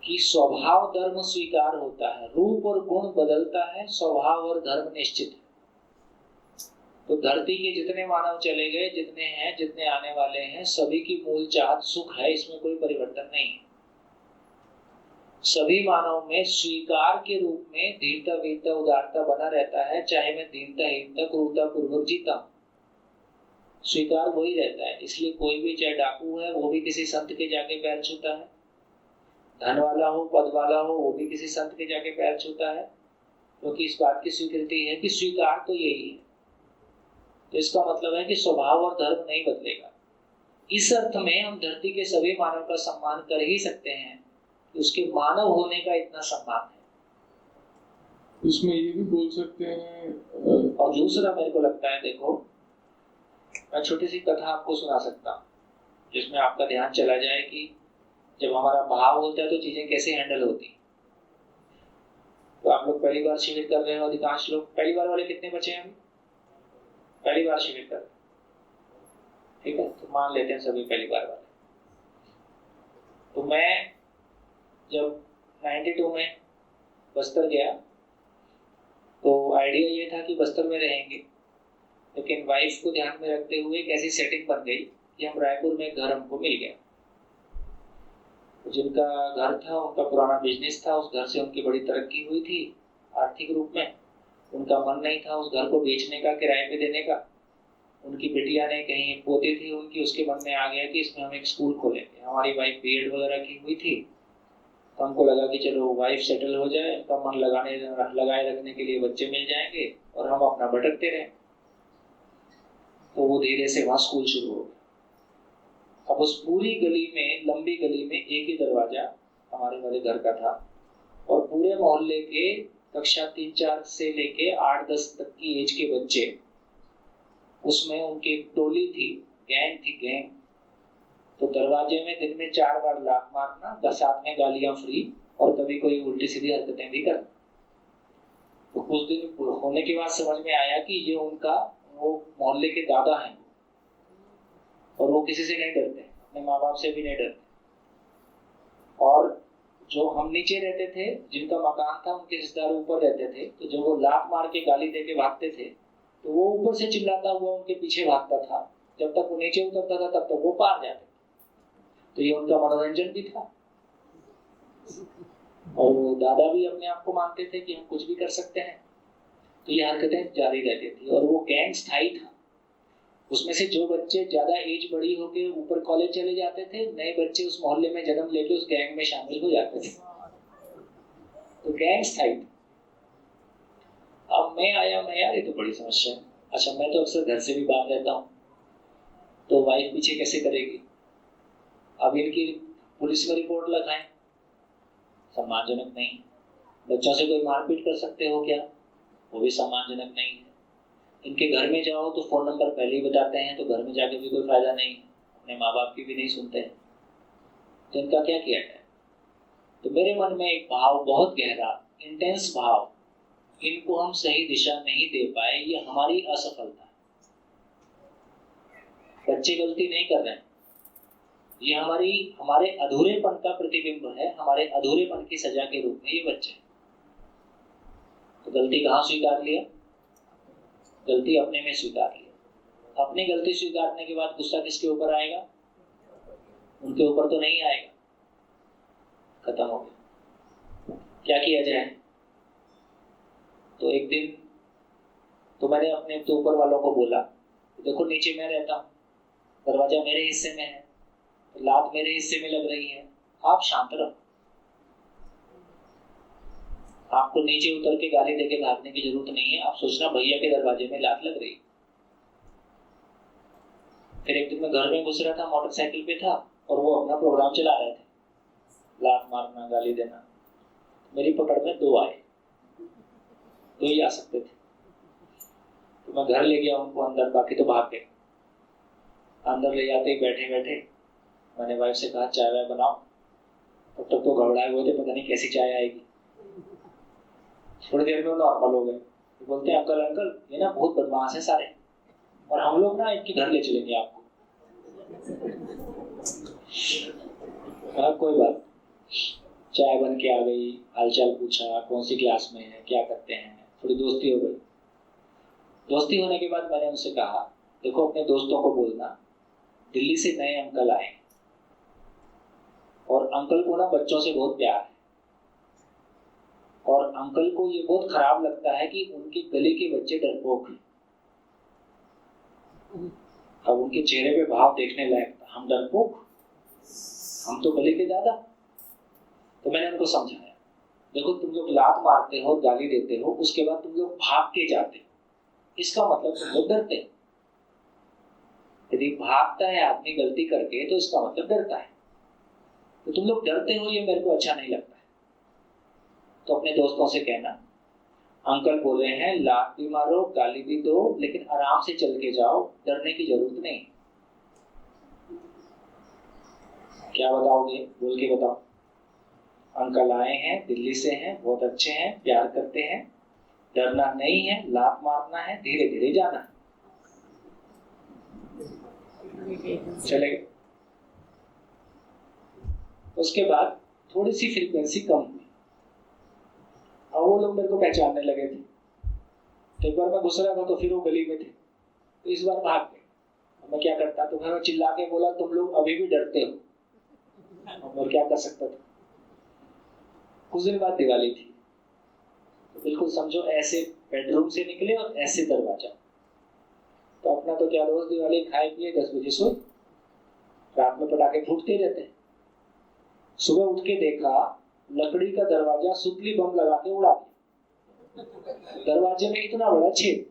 कि स्वभाव धर्म स्वीकार होता है, रूप और गुण बदलता है, स्वभाव और धर्म निश्चित है। तो धरती के जितने मानव चले गए, जितने हैं, जितने आने वाले हैं, सभी की मूल चाहत सुख है, इसमें कोई परिवर्तन नहीं है। सभी मानव में स्वीकार के रूप में धीरता, वीरता, उदारता बना रहता है, चाहे मैं दीनता, हीनता, क्रूरता पूर्वक जीता हूं, स्वीकार वही रहता है। इसलिए कोई भी चाहे डाकू है वो भी किसी संत के जाके पैर छूता है, धन वाला हो, पद वाला हो, वो भी किसी संत के जाके पैर छूता है, क्योंकि इस बात की स्वीकृति है कि स्वीकार तो यही है। तो इसका मतलब है कि स्वभाव और धर्म नहीं बदलेगा। इस अर्थ में हम धरती के सभी मानव का सम्मान कर ही सकते हैं कि उसके मानव होने का इतना सम्मान है। इसमें ये भी बोल सकते हैं। और दूसरा मेरे को लगता है, देखो मैं छोटी सी कथा आपको सुना सकता हूँ जिसमें आपका ध्यान चला जाए कि जब हमारा भाव होता है तो चीजें कैसे हैंडल होती। तो आप लोग पहली बार शिविर कर रहे हो, अधिकांश लोग पहली बार वाले कितने बचे हैं? पहली बार शिविर कर, ठीक है, तो मान लेते हैं सभी पहली बार वाले। तो मैं जब 92 में बस्तर गया तो आइडिया ये था कि बस्तर में रहेंगे, लेकिन वाइफ को ध्यान में रखते हुए एक ऐसी सेटिंग बन गई कि हम रायपुर में घर हमको मिल गया। तो जिनका घर था उनका पुराना बिजनेस था, उस घर से उनकी बड़ी तरक्की हुई थी आर्थिक रूप में। उनका मन नहीं था उस घर को बेचने का, किराए पे देने का। उनकी बिटिया ने कहीं पोती थी उनकी, उसके मन में आ गया कि इसमें हम एक स्कूल खोलेंगे। हमारी वाइफ बीएड वगैरह की हुई थी, तो हमको लगा कि चलो वाइफ सेटल हो जाए, इनका मन लगाए रखने के लिए बच्चे मिल जाएंगे और हम अपना भटकते रहें। तो वो धीरे से वहाँ स्कूल शुरू हो गया। अब उस पूरी गली में, लंबी गली में एक ही दरवाजा हमारे वाले घर का था और पूरे मोहल्ले के कक्षा 3-4 से लेके 8-10 तक की एज के बच्चे, उसमें उनकी एक टोली थी, गैंग थी, गैंग। तो दरवाजे में दिन में 4 बार लात मारना, साथ में गालियां फ्री और कभी कोई उल्टी सीधी हरकतें भी करना। तो कुछ दिन होने के बाद समझ में आया कि ये उनका वो मोहल्ले के दादा हैं और वो किसी से नहीं डरते, अपने माँ बाप से भी नहीं डरते। और जो हम नीचे रहते थे, जिनका मकान था, उनके रिश्तेदार ऊपर रहते थे, तो जब वो लात मार के गाली दे के भागते थे तो वो ऊपर से चिल्लाता हुआ उनके पीछे भागता था। जब तक वो नीचे उतरता था तब तक वो पार जाते थे। तो ये उनका मनोरंजन भी था और वो दादा भी अपने आप को मानते थे कि हम कुछ भी कर सकते हैं। तो ये हरकतें जारी रहती थी और वो गैंग स्थायी था। उसमें से जो बच्चे ज्यादा एज बड़ी होके ऊपर कॉलेज चले जाते थे, नए बच्चे उस मोहल्ले में जन्म लेके उस गैंग में शामिल हो जाते थे। तो गैंग स्थायी था। अब मैं आया, मैं यार ये तो बड़ी समस्या है। अच्छा, मैं तो अक्सर घर से भी बाहर रहता हूँ, तो वाइफ पीछे कैसे करेगी? अब इनकी पुलिस में रिपोर्ट लगाएं, सम्मानजनक नहीं। बच्चों से कोई मारपीट कर सकते हो क्या? वो भी सम्मानजनक नहीं है। इनके घर में जाओ तो फोन नंबर पहले ही बताते हैं, तो घर में जाके भी कोई फायदा नहीं, अपने माँ बाप की भी नहीं सुनते हैं। तो इनका क्या किया जाए? तो मेरे मन में एक भाव, बहुत गहरा, इंटेंस भाव, इनको हम सही दिशा नहीं दे पाए, ये हमारी असफलता है। बच्चे गलती नहीं कर रहे हैं, ये हमारे अधूरेपन का प्रतिबिंब है, हमारे अधूरेपन की सजा के रूप में ये बच्चे। तो गलती कहाँ स्वीकार लिया? गलती अपने में स्वीकार लिया। अपनी गलती स्वीकारने के बाद गुस्सा किसके ऊपर आएगा? उनके ऊपर तो नहीं आएगा। खत्म हो गया। क्या किया जाए? तो एक दिन तो मैंने अपने तो ऊपर वालों को बोला, देखो नीचे मैं रहता हूँ, दरवाजा मेरे हिस्से में है, लात मेरे हिस्से में लग रही है, आप शांत रहो। आपको नीचे उतर के गाली देके भागने की जरूरत नहीं है। आप सोचना भैया के दरवाजे में लात लग रही। फिर एक दिन मैं घर में घुस रहा था, मोटरसाइकिल पे था और वो अपना प्रोग्राम चला रहे थे, लात मारना, गाली देना। मेरी पकड़ में 2 आए, 2 ही आ सकते थे। तो मैं घर ले गया उनको अंदर, बाकी तो भाग गए। अंदर ले जाते ही बैठे बैठे मैंने वाइफ से कहा चाय वाय बनाओ। तब तक तो घबराए हुए थे, पता नहीं कैसी चाय आएगी। थोड़ी देर में वो नॉर्मल हो गए। तो बोलते हैं अंकल अंकल ये ना बहुत बदमाश है सारे, और हम लोग ना इनके घर ले चलेंगे आपको। कोई बात। चाय बन के आ गई, हालचाल पूछा, कौन सी क्लास में है, क्या करते हैं, थोड़ी दोस्ती हो गई। दोस्ती होने के बाद मैंने उनसे कहा देखो अपने दोस्तों को बोलना दिल्ली से नए अंकल आए और अंकल को ना बच्चों से बहुत प्यार है, और अंकल को ये बहुत खराब लगता है कि उनके गले के बच्चे डरपोक हैं। अब उनके चेहरे पे भाव देखने लायक था, हम डरपोक, हम तो गले के दादा। तो मैंने उनको समझाया देखो तुम लोग लात मारते हो, गाली देते हो, उसके बाद तुम लोग भाग के जाते हो, इसका मतलब तुम लोग डरते हो। यदि भागता है आदमी गलती करके तो इसका मतलब डरता है। तो तुम लोग डरते हो, ये मेरे को अच्छा नहीं लगता है। तो अपने दोस्तों से कहना अंकल बोल रहे हैं लात भी मारो, गाली भी दो, लेकिन आराम से चल के जाओ, डरने की जरूरत नहीं। क्या बताओगे? बोल के बताओ। अंकल आए हैं, दिल्ली से हैं, बहुत अच्छे हैं, प्यार करते हैं, डरना नहीं है, लात मारना है, धीरे धीरे जाना है। चले गए। उसके बाद थोड़ी सी फ्रीक्वेंसी कम हुई, और वो लोग मेरे को पहचानने लगे थे। तो एक बार मैं घुस रहा था तो फिर वो गली में थे, तो इस बार भाग गए। मैं क्या करता, तो मैं चिल्ला के बोला तुम लोग अभी भी डरते हो, और क्या कर सकता था। कुछ दिन बाद दिवाली थी, तो बिल्कुल समझो ऐसे बेडरूम से निकले और ऐसे दरवाजा। तो अपना तो क्या रोज दिवाली खाए पिए 10 बजे सो, रात में पटाखे फूटते रहते हैं। सुबह उठ के देखा लकड़ी का दरवाजा सुतली बम लगा के उड़ा दिया। दरवाजे में इतना बड़ा छेद,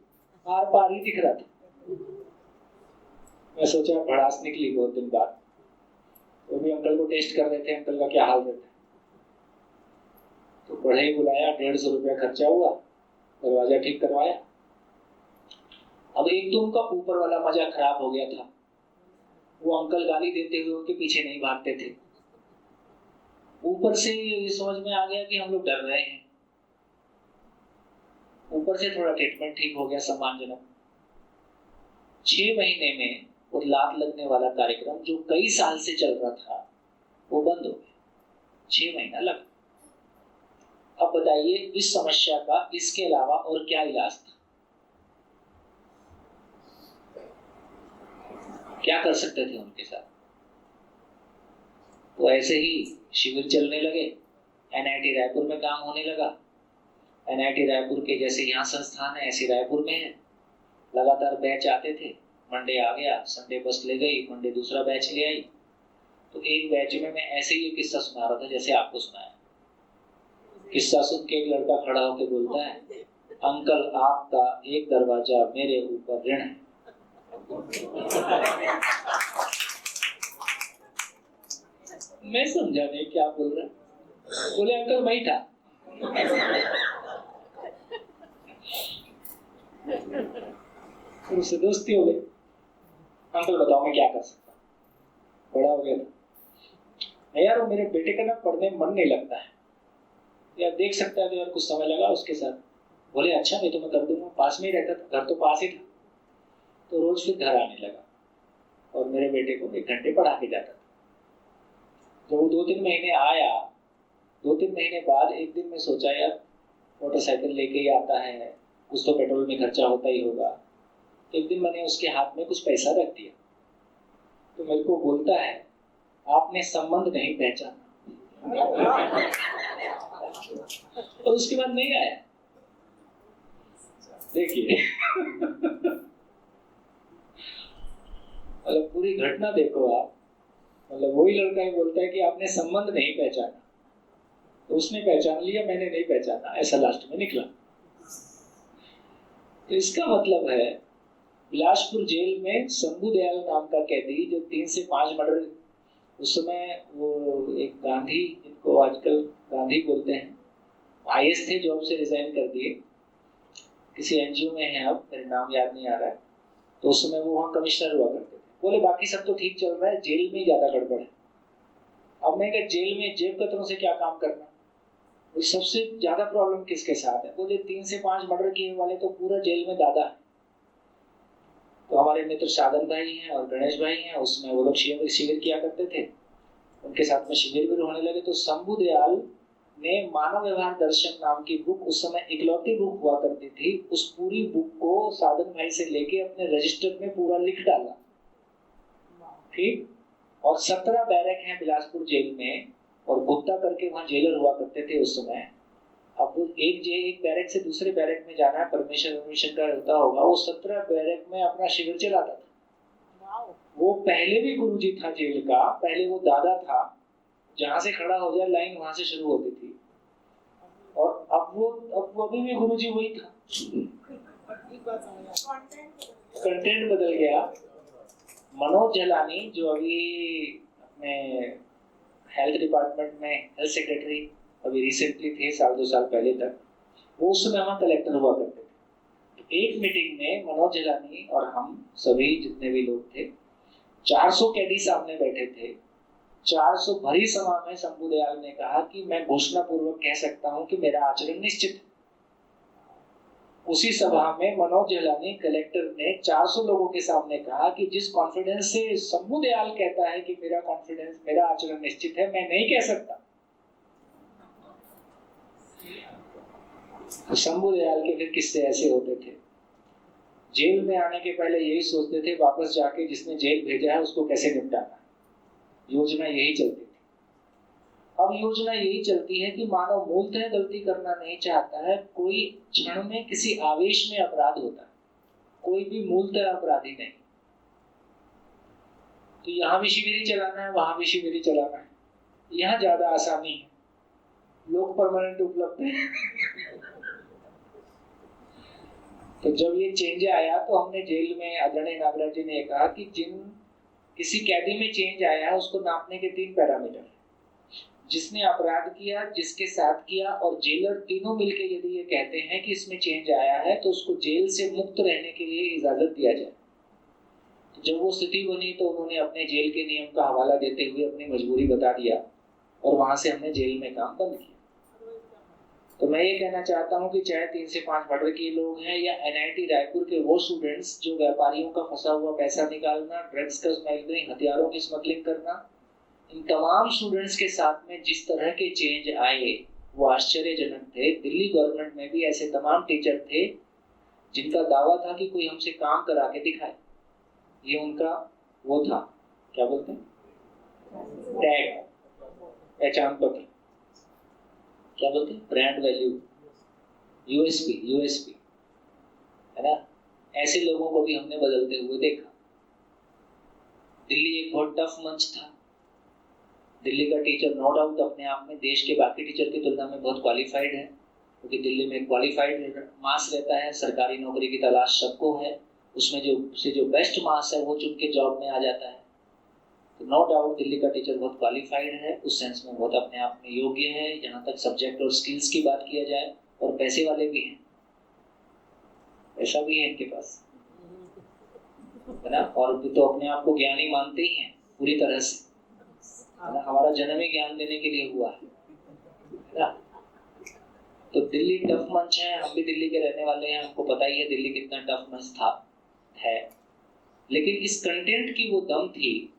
आर पार ही दिख रहा था। मैं सोचा भड़ास निकली बहुत दिन बाद। वो भी अंकल को टेस्ट कर रहे थे, अंकल का क्या हाल रहता है। तो बढ़ई बुलाया, 150 रुपया खर्चा हुआ, दरवाजा ठीक करवाया। अब एक तो उनका ऊपर वाला मजा खराब हो गया था। वो अंकल गाली देते हुए उनके पीछे नहीं भागते थे। ऊपर से ये समझ में आ गया कि हम लोग डर रहे हैं। ऊपर से थोड़ा ट्रीटमेंट ठीक हो गया सम्मानजनक। 6 महीने में वो लात लगने वाला कार्यक्रम जो कई साल से चल रहा था वो बंद हो गया। 6 महीना लगा। अब बताइए इस समस्या का इसके अलावा और क्या इलाज था? क्या कर सकते थे उनके साथ? तो ऐसे ही शिविर चलने लगे। एनआईटी रायपुर में काम होने लगा। एनआईटी रायपुर के जैसे यहाँ संस्थान है ऐसे रायपुर में है। लगातार बैच आते थे। मंडे आ गया, संडे बस ले गई, मंडे दूसरा बैच ले आई। तो एक बैच में मैं ऐसे ही ये किस्सा सुना रहा था जैसे आपको सुनाया। किस्सा सुन के एक लड़का खड़ा होकर बोलता है, अंकल आपका एक दरवाजा मेरे ऊपर ऋण है। मैं समझा नहीं क्या बोल रहा है। बोले अंकल मैं ही था। फिर उससे दोस्ती हो गई। अंकल बताओ मैं क्या कर सकता हूँ। बड़ा हो गया था। यार वो मेरे बेटे का ना पढ़ने में मन नहीं लगता है, यार देख सकता है तो यार कुछ समय लगा उसके साथ। बोले अच्छा नहीं तो मैं कर दूंगा। पास में ही रहता था, घर तो पास ही था। तो रोज फिर घर आने लगा और मेरे बेटे को 1 घंटे पढ़ा के जाता था। जब वो 2-3 महीने आया, 2-3 महीने बाद एक दिन मैं सोचा यार मोटरसाइकिल लेके ही आता है, कुछ तो पेट्रोल में खर्चा होता ही होगा। एक दिन मैंने उसके हाथ में कुछ पैसा रख दिया तो मेरे को बोलता है आपने संबंध नहीं पहचाना। और उसके बाद नहीं आया। देखिए मतलब पूरी घटना देखो आप। मतलब वही लड़का ही बोलता है कि आपने संबंध नहीं पहचाना, तो उसने पहचान लिया, मैंने नहीं पहचाना, ऐसा लास्ट में निकला। तो इसका मतलब है बिलासपुर जेल में शंभू दयाल नाम का कैदी जो 3 से 5 मर्डर, उस समय वो एक गांधी, जिनको आजकल गांधी बोलते हैं, आईएएस थे, जॉब से रिजाइन कर दिए, किसी एनजीओ में हैं अब, मेरे नाम याद नहीं आ रहा है। तो उस समय वो वहाँ कमिश्नर हुआ करते थे। बोले बाकी सब तो ठीक चल रहा है, जेल में ज्यादा गड़बड़ है। अब मैं कहा जेल में जेब कतरों से क्या काम करना, तो सबसे ज्यादा प्रॉब्लम किसके साथ है? बोले 3 से 5 मर्डर किए वाले तो पूरा जेल में दादा है। तो हमारे मित्र साधन भाई हैं और गणेश भाई हैं, उसमें वो लोग शिविर किया करते थे, उनके साथ में शिविर भी होने लगे। तो शंभू दयाल ने मानव व्यवहार दर्शन नाम की बुक, उस समय इकलौती बुक हुआ करती थी, उस पूरी बुक को साधन भाई से लेके अपने रजिस्टर में पूरा लिख डाला। ठीक। और 17 बैरक हैं बिलासपुर जेल में, और गुप्ता करके वहां जेलर हुआ करते थे उस समय। अब एक बैरक से दूसरे बैरक में जाना है, परमिशन का होता होगा, वो 17 बैरक में अपना शिविर चलाता था। वो पहले भी गुरुजी था जेल का, पहले वो दादा था, जहां से खड़ा हो जाए लाइन वहां से शुरू होती थी। और अब वो अभी भी गुरुजी वही था। कंटेंट बदल गया। मनोज झलानी जो अभी अपने हेल्थ डिपार्टमेंट में हेल्थ सेक्रेटरी अभी रिसेंटली थे, 1-2 साल पहले तक, वो उस समय वहां कलेक्टर हुआ करते थे। तो एक मीटिंग में मनोज झलानी और हम सभी जितने भी लोग थे, 400 कैदी सामने बैठे थे। 400 भरी सभा में शंभू दयाल ने कहा कि मैं घोषणा पूर्वक कह सकता हूं कि मेरा आचरण निश्चित है। उसी सभा में मनोज झलानी कलेक्टर ने 400 लोगों के सामने कहा कि जिस कॉन्फिडेंस से शंभू दयाल कहता है कि मेरा आचरण निश्चित है, मैं नहीं कह सकता। तो शंभू दयाल के फिर किस्से ऐसे होते थे, जेल में आने के पहले यही सोचते थे वापस जाके जिसने जेल भेजा है उसको कैसे निपटाना। योजना यही चलती थी। अब योजना यही चलती है कि मानव मूलतः गलती करना नहीं चाहता है, कोई क्षण में किसी आवेश में अपराध होता है, कोई भी मूलतः अपराधी नहीं। तो यहाँ भी शिविर ही चलाना है, वहां भी शिविर ही चलाना है। यहाँ ज्यादा आसानी है, लोग परमानेंट उपलब्ध है। तो जब ये चेंज आया तो हमने जेल में आदरणीय नागराज जी ने कहा कि किसी कैदी में चेंज आया है उसको नापने के 3 पैरामीटर, जिसने अपराध किया, जिसके साथ किया और जेलर, तीनों मिलके यदि ये कहते हैं कि इसमें चेंज आया है तो उसको जेल से मुक्त रहने के लिए इजाजत दिया जाए। तो जब वो स्थिति बनी तो उन्होंने अपने जेल के नियम का हवाला देते हुए अपनी मजबूरी बता दिया और वहां से हमने जेल में काम बंद किया। तो मैं ये कहना चाहता हूँ कि चाहे 3 से 5 मर्डर के लोग हैं या NIT रायपुर के वो स्टूडेंट्स जो व्यापारियों का फंसा हुआ पैसा निकालना, ड्रग्स का स्मगलिंग, हथियारों की स्मगलिंग करना, इन तमाम स्टूडेंट्स के साथ में जिस तरह के चेंज आए वो आश्चर्यजनक थे। दिल्ली गवर्नमेंट में भी ऐसे तमाम टीचर थे जिनका दावा था कि कोई हमसे काम करा के दिखाए। ये उनका वो था, क्या बोलते हैं, टैग, पहचान पत्र, क्या बोलते हैं, ब्रांड वैल्यू, यूएसपी है ना। ऐसे लोगों को भी हमने बदलते हुए देखा। दिल्ली एक बहुत टफ मंच था। दिल्ली का टीचर नो डाउट अपने आप में देश के बाकी टीचर की तुलना में बहुत क्वालिफाइड है, क्योंकि दिल्ली में क्वालिफाइड मास रहता है। सरकारी नौकरी की तलाश सबको है, उसमें जो बेस्ट मास है वो चुन के जॉब में आ जाता है। तो नो डाउट दिल्ली का टीचर बहुत क्वालिफाइड है, उस सेंस में बहुत अपने आप में योग्य है। जहाँ तक सब्जेक्ट और स्किल्स की बात किया जाए, और पैसे वाले भी हैं, पैसा भी है इनके पास, है ना। और तो अपने आप को ज्ञानी मानते ही हैं पूरी तरह से, है ना। हमारा जन्म ही ज्ञान देने के लिए हुआ है ना। तो दिल्ली टफ मंच है, हम भी दिल्ली के रहने वाले हैं, हमको पता ही है दिल्ली कितना टफ मंच था है। लेकिन इस कंटेंट की वो दम थी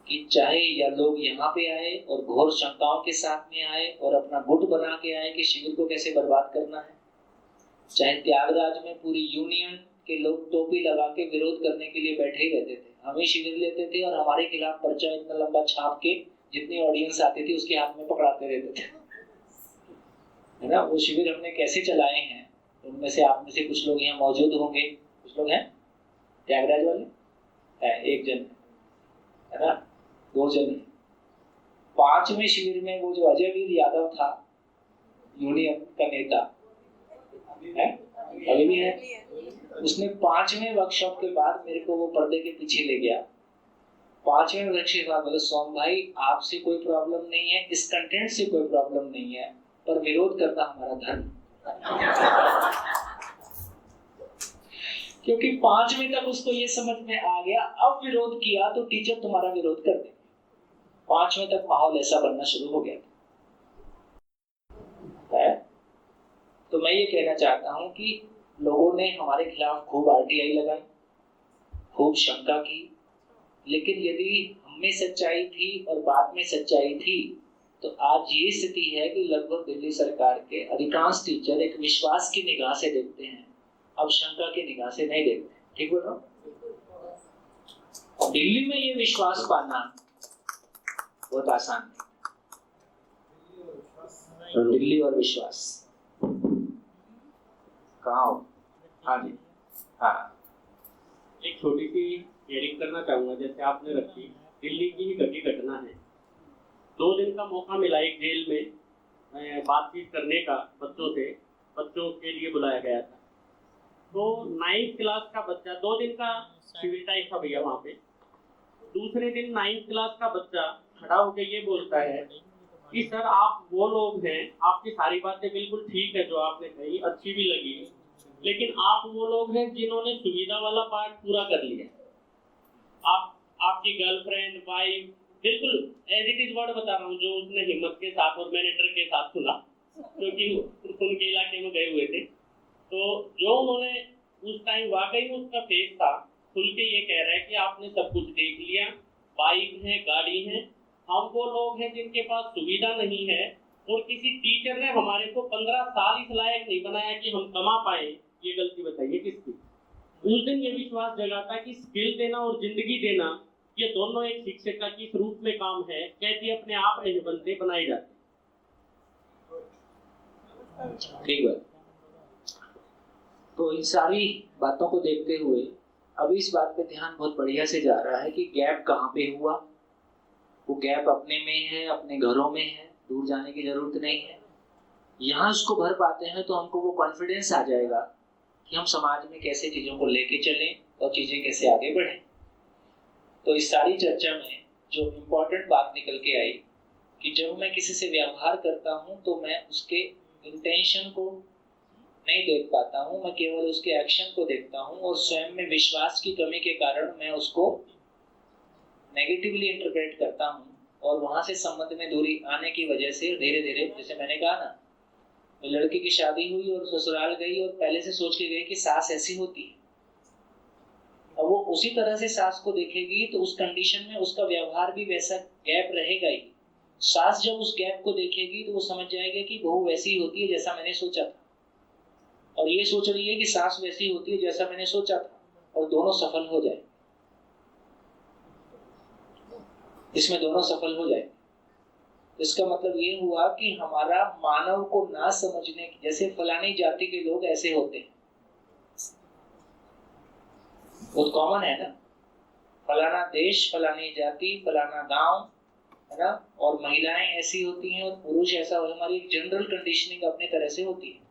कि चाहे या लोग यहाँ पे आए और घोर शंकाओं के साथ में आए और अपना गुट बना के आए कि शिविर को कैसे बर्बाद करना है, चाहे त्यागराज में पूरी यूनियन के लोग टोपी लगा के विरोध करने के लिए बैठे ही रहते थे, हमें शिविर लेते थे और हमारे खिलाफ पर्चा इतना लंबा छाप के जितनी ऑडियंस आती थी उसके हाथ में पकड़ाते रहते थे, है ना। वो शिविर हमने कैसे चलाए हैं, उनमें से आप में से कुछ लोग यहाँ मौजूद होंगे, कुछ लोग हैं त्यागराज वाले है, 1 जन है ना, 2 जन। 5वें शिविर में वो जो अजय वीर यादव था यूनियन का नेता है, अभी भी है, उसने 5वें वर्कशॉप के बाद मेरे को वो पर्दे के पीछे ले गया। 5वें वर्कशॉप के बाद बोले, सोम भाई आपसे कोई प्रॉब्लम नहीं है, इस कंटेंट से कोई प्रॉब्लम नहीं है, पर विरोध करना हमारा धर्म। क्योंकि 5वें तक उसको ये समझ में आ गया, अब विरोध किया तो टीचर तुम्हारा विरोध कर देंगे। 5वें तक माहौल ऐसा बनना शुरू हो गया है। तो मैं ये कहना चाहता हूं कि लोगों ने हमारे खिलाफ खूब RTI लगाई, खूब शंका की, लेकिन यदि हम में सच्चाई थी और बाद में सच्चाई थी तो आज ये स्थिति है कि लगभग दिल्ली सरकार के अधिकांश टीचर एक विश्वास की निगाह से देखते हैं, अब शंका की निगाह से नहीं देखते। ठीक बोल रहा हूं? दिल्ली में ये विश्वास पाना बहुत आसान है। दिल्ली और विश्वास कहाँ हो? हाँ जी, हाँ। एक छोटी सी शेयरिंग करना चाहूंगा, जैसे आपने रखी, दिल्ली की ही घटी घटना है। 2 दिन का मौका मिला एक जेल में बातचीत करने का बच्चों से, बच्चों के लिए बुलाया गया था। तो 9th क्लास का बच्चा, 2 दिन का शिविर टाइप था भैया वहाँ पे। दूसरे दिन 9th क्लास का बच्चा खड़ा होकर ये बोलता है कि सर आप वो लोग हैं, आपकी सारी बातें बिल्कुल ठीक है जो आपने कही, अच्छी भी लगी, लेकिन आप वो लोग हैं जिन्होंने सुविधा वाला पार्ट पूरा कर लिया। आपकी गर्लफ्रेंड, वाइफ, बिल्कुल एज इट इज वर्ड बता रहा हूँ जो उसने हिम्मत के साथ और मैंने डर के साथ सुना, क्योंकि उनके इलाके में गए हुए थे। तो जो उन्होंने उस टाइम वाकई में उसका फेस था, खुल के ये कह रहा है कि आपने सब कुछ देख लिया, बाइक है, गाड़ी है, हम वो लोग हैं जिनके पास सुविधा नहीं है, और किसी टीचर ने हमारे को 15 साल इस लायक नहीं बनाया कि हम कमा पाए। ये गलती बताइए किसकी? उस दिन ये विश्वास जगा था कि स्किल देना और जिंदगी देना ये दोनों एक शिक्षक का किस रूप में काम है, कैसे अपने आप नहीं बनते, बनाए जाते। ठीक है। तो इन सारी बातों को देखते हुए अभी इस बात पे ध्यान बहुत बढ़िया से जा रहा है कि गैप कहाँ पे हुआ। वो गैप अपने में है, अपने घरों में है, दूर जाने की जरूरत नहीं है। यहाँ उसको भर पाते हैं तो हमको वो कॉन्फिडेंस आ जाएगा कि हम समाज में कैसे चीज़ों को लेके चलें और चीज़ें कैसे आगे बढ़ें। तो इस सारी चर्चा में जो इम्पोर्टेंट बात निकल के आई कि जब मैं किसी से व्यवहार करता हूँ तो मैं उसके इंटेंशन को नहीं देख पाता हूँ, मैं केवल उसके एक्शन को देखता हूँ और स्वयं में विश्वास की कमी के कारण मैं उसको नेगेटिवली इंटरप्रेट करता हूँ और वहां से संबंध में दूरी आने की वजह से धीरे धीरे, जैसे मैंने कहा ना, लड़की की शादी हुई और ससुराल गई और पहले से सोच के गई कि सास ऐसी होती है। अब वो उसी तरह से सास को देखेगी तो उस कंडीशन में उसका व्यवहार भी वैसा गैप रहेगा ही। सास जब उस गैप को देखेगी तो वो समझ जाएगी कि बहू वैसी होती है जैसा मैंने सोचा था, और ये सोच रही है कि सास वैसी होती है जैसा मैंने सोचा था, और दोनों सफल हो जाए, इसमें दोनों सफल हो जाए। इसका मतलब ये हुआ कि हमारा मानव को ना समझने की, जैसे फलानी जाति के लोग ऐसे होते हैं, बहुत कॉमन है ना, फलाना देश, फलानी जाति, फलाना गांव, है ना, और महिलाएं ऐसी होती हैं और पुरुष ऐसा हो, हमारी जनरल कंडीशनिंग अपने तरह से होती है।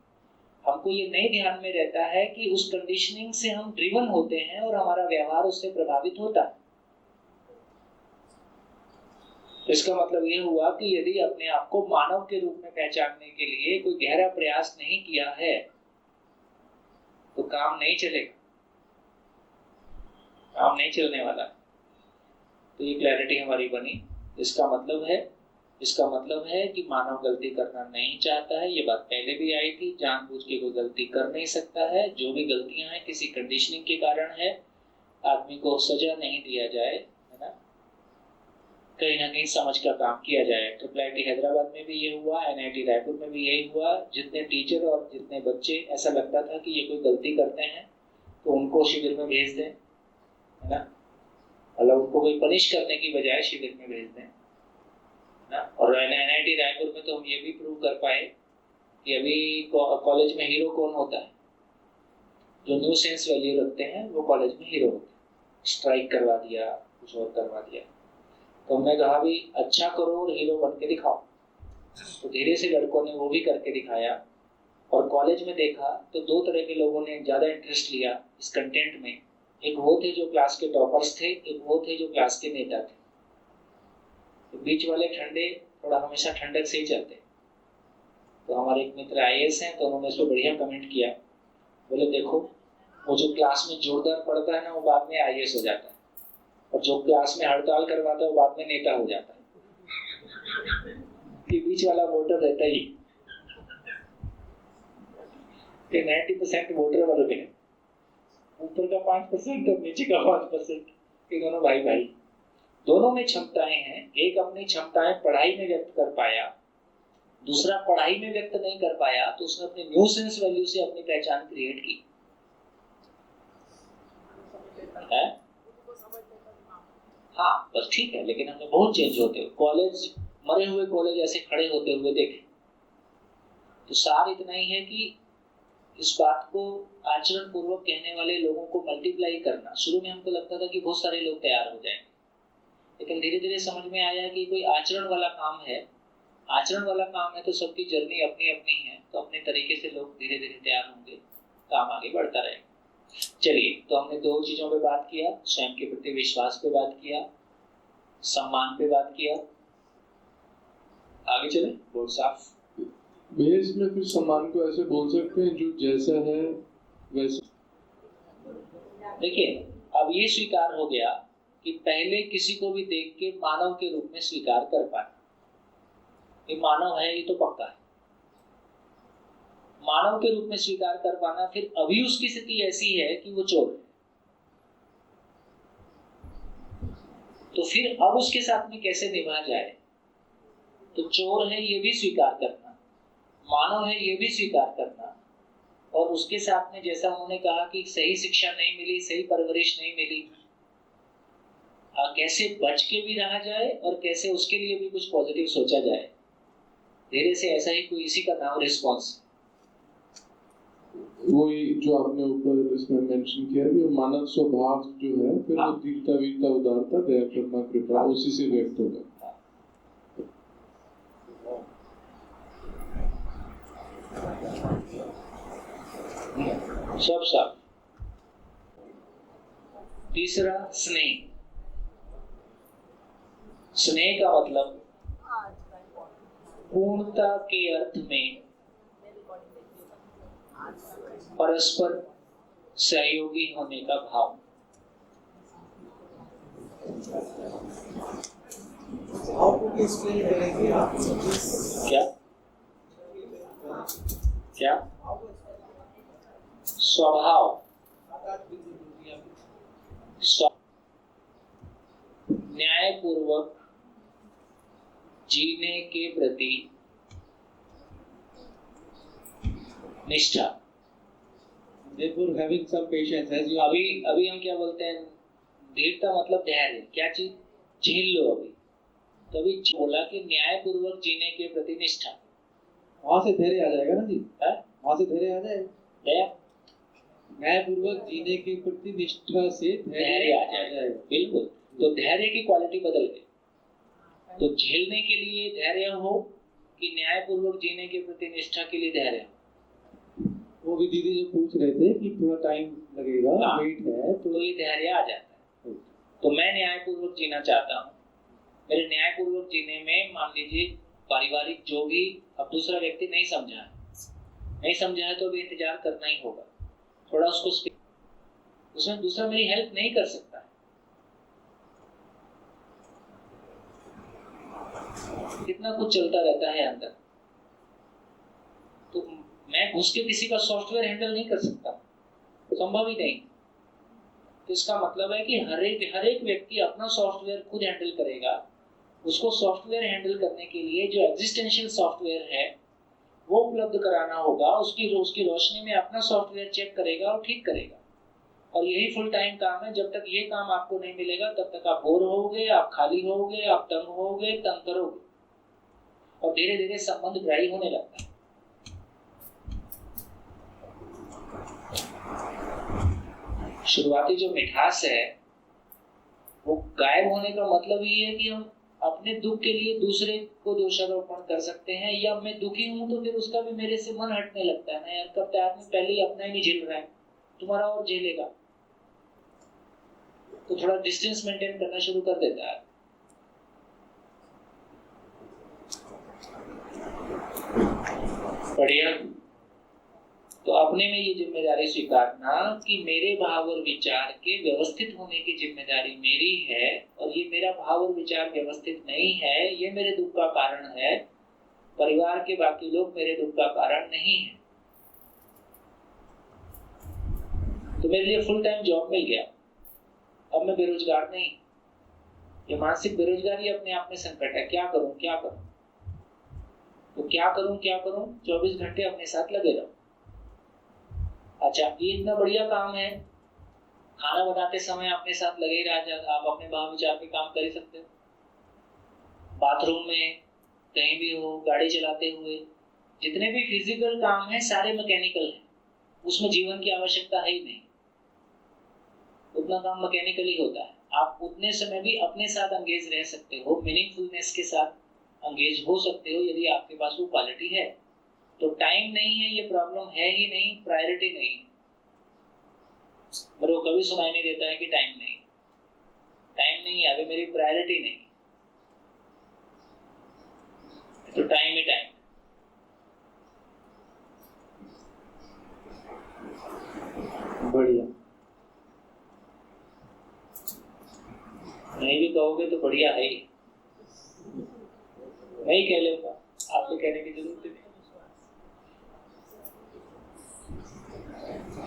हमको ये नहीं ध्यान में रहता है कि उस कंडीशनिंग से हम ड्रिवन होते हैं और हमारा व्यवहार उससे प्रभावित होता है। तो इसका मतलब ये हुआ कि यदि अपने आप को मानव के रूप में पहचानने के लिए कोई गहरा प्रयास नहीं किया है तो काम नहीं चलेगा, काम नहीं चलने वाला। तो ये क्लैरिटी हमारी बनी। इसका मतलब है कि मानव गलती करना नहीं चाहता है। ये बात पहले भी आई थी, जानबूझ के कोई गलती कर नहीं सकता है। जो भी गलतियां हैं किसी कंडीशनिंग के कारण है। आदमी को सजा नहीं दिया जाए, है ना, कहीं ना कहीं समझ का काम किया जाए। IIIT हैदराबाद में भी ये हुआ, NIT रायपुर में भी यही हुआ। जितने टीचर और जितने बच्चे ऐसा लगता था कि ये कोई गलती करते हैं तो उनको शिविर में भेज दें, है ना, मतलब उनको कोई पनिश करने की बजाय शिविर में भेज दें ना। और NIT रायपुर में तो हम ये भी प्रूव कर पाए कि अभी कॉलेज में हीरो कौन होता है, जो न्यू सेंस वैल्यू रखते हैं वो कॉलेज में हीरो होते हैं। स्ट्राइक करवा दिया, कुछ और करवा दिया, तो हमने कहा भी अच्छा करो और हीरो बन के दिखाओ। तो धीरे से लड़कों ने वो भी करके दिखाया और कॉलेज में देखा तो दो तरह के लोगों ने ज्यादा इंटरेस्ट लिया इस कंटेंट में। एक वो थे जो क्लास के टॉपर्स थे, एक वो थे जो क्लास के नेता थे। तो बीच वाले ठंडे थोड़ा हमेशा ठंडक से ही चलते। तो हमारे एक मित्र IAS हैं, तो उन्होंने उसको बढ़िया कमेंट किया, बोले देखो वो जो क्लास में जोरदार पढ़ता है ना वो बाद में IAS हो जाता है, और जो क्लास में हड़ताल करवाता है वो बाद में नेता हो जाता है। कि बीच वाला वोटर रहता ही कि 90% वोटर वर्ग है, ऊपर का 5% और नीचे का 5%। ये दोनों भाई भाई, दोनों में क्षमताएं हैं। एक अपनी क्षमताएं पढ़ाई में व्यक्त कर पाया, दूसरा पढ़ाई में व्यक्त नहीं कर पाया, तो उसने अपनी न्यू सेंस वैल्यू से अपनी पहचान क्रिएट की है। हाँ बस ठीक है, लेकिन हमने बहुत चेंज होते हुए कॉलेज, मरे हुए कॉलेज ऐसे खड़े होते हुए देखे। तो सार इतना ही है कि इस बात को आचरण पूर्वक कहने वाले लोगों को मल्टीप्लाई करना। शुरू में हमको लगता था कि बहुत सारे लोग तैयार हो जाएंगे, लेकिन धीरे धीरे समझ में आया कि कोई आचरण वाला काम है। आचरण वाला काम है तो सबकी जर्नी अपनी अपनी है, तो अपने तरीके से लोग धीरे धीरे तैयार होंगे, काम आगे बढ़ता रहेगा। चलिए, तो हमने दो चीजों पे बात किया, स्वयं के प्रति विश्वास पे बात किया, सम्मान पे बात किया। आगे चले, बोर्ड साफ। बेस में फिर सम्मान को ऐसे बोल सकते हैं जो जैसा है वैसा। देखिए, अब ये स्वीकार हो गया कि पहले किसी को भी देख के मानव के रूप में स्वीकार कर पाना, ये मानव है, ये तो पक्का है। मानव के रूप में स्वीकार कर पाना, फिर अभी उसकी स्थिति ऐसी है कि वो चोर है, तो फिर अब उसके साथ में कैसे निभा जाए। तो चोर है ये भी स्वीकार करना, मानव है ये भी स्वीकार करना, और उसके साथ में जैसा उन्होंने कहा कि सही शिक्षा नहीं मिली, सही परवरिश नहीं मिली, कैसे बच के भी रहा जाए और कैसे उसके लिए भी कुछ पॉजिटिव सोचा जाए। धीरे से ऐसा ही कोई, इसी का नाम रिस्पॉन्स। वही जो आपने ऊपर इसमें मेंशन किया कि मानव स्वभाव जो है, फिर वो दीनता, वीरता, उदारता, दया, करुणा, कृपा उसी से व्यक्त होगा। सब साफ। तीसरा स्नेह। स्नेह का मतलब पूर्णता के अर्थ में परस्पर सहयोगी होने का भाव। क्या क्या स्वभाव, न्यायपूर्वक जीने के प्रति निष्ठा। Therefore, having some patience, as you अभी हम क्या बोलते हैं, धीरता मतलब धैर्य। क्या चीज? झेल लो। अभी तो अभी बोला कि न्यायपूर्वक जीने के प्रति निष्ठा, वहां से धैर्य आ जाएगा ना जी। है? वहां से धैर्य आ जाएगा। दया, न्यायपूर्वक जीने के प्रति निष्ठा से धैर्य आ जाएगा। बिल्कुल। तो धैर्य की क्वालिटी बदल गई। तो झेलने के लिए धैर्य हो कि न्यायपूर्वक जीने के प्रति निष्ठा के लिए धैर्य हो? वो भी दीदी जो पूछ रहे थे कि थोड़ा टाइम लगेगा, वेट है, तो ये धैर्य आ जाता है। तो मैं न्यायपूर्वक जीना चाहता हूँ। मेरे न्यायपूर्वक जीने में मान लीजिए पारिवारिक जो भी, अब दूसरा व्यक्ति नहीं समझा है तो भी इंतजार करना ही होगा। थोड़ा उसको उसमें दूसरा मेरी हेल्प नहीं कर सकता है। कितना कुछ चलता रहता है अंदर, तो मैं घुस के किसी का सॉफ्टवेयर हैंडल नहीं कर सकता, संभव ही नहीं। तो इसका मतलब है कि हर एक व्यक्ति अपना सॉफ्टवेयर खुद हैंडल करेगा। उसको सॉफ्टवेयर हैंडल करने के लिए जो एग्जिस्टेंशियल सॉफ्टवेयर है वो उपलब्ध कराना होगा। उसकी रोशनी में अपना सॉफ्टवेयर चेक करेगा और ठीक करेगा। और यही फुल टाइम काम है। जब तक ये काम आपको नहीं मिलेगा तब तक आप बोर होगे, आप खाली होगे, आप तंग होगे, तंग करोगे, और धीरे धीरे संबंध ग्राही होने लगता है। शुरुआती जो मिठास है वो गायब होने का मतलब ही है कि हम अपने दुख के लिए दूसरे को दोषारोपण कर सकते हैं, या मैं दुखी हूं तो फिर उसका भी मेरे से मन हटने लगता है ना। यार कब तक आदमी पहले ही अपना ही नहीं झेल रहा है, तुम्हारा और झेलेगा, तो थोड़ा डिस्टेंस मेंटेन करना शुरू कर देता है। बढ़िया। तो अपने में ये जिम्मेदारी स्वीकारना कि मेरे भाव और विचार के व्यवस्थित होने की जिम्मेदारी मेरी है, और ये मेरा भाव और विचार व्यवस्थित नहीं है, ये मेरे दुख का कारण है। परिवार के बाकी लोग मेरे दुख का कारण नहीं है। तो मेरे लिए फुल टाइम जॉब मिल गया, अब मैं बेरोजगार नहीं। ये मानसिक बेरोजगारी अपने आप में संकट है। क्या करूं क्या करूं, तो क्या करूं 24 घंटे अपने साथ लगे रहो। अच्छा, ये इतना बढ़िया काम है, खाना बनाते समय अपने साथ लगे रह जाए, आप अपने भाव विचार पे काम कर ही सकते हो। बाथरूम में, कहीं भी हो, गाड़ी चलाते हुए, जितने भी फिजिकल काम हैं सारे मैकेनिकल हैं, उसमें जीवन की आवश्यकता है ही नहीं। उतना काम मैकेनिकली होता है। आप उतने समय भी अपने साथ एंगेज रह सकते हो, मीनिंगफुलनेस के साथ एंगेज हो सकते हो, यदि आपके पास वो क्वालिटी है। तो टाइम नहीं है, ये प्रॉब्लम है ही नहीं, प्रायोरिटी नहीं। मेरे को कभी सुनाई नहीं देता है कि टाइम नहीं है, अभी मेरी प्रायोरिटी नहीं, तो टाइम ही टाइम। बढ़िया। नहीं भी कहोगे तो बढ़िया है ही, नहीं कह लूंगा, आपको कहने की जरूरत नहीं।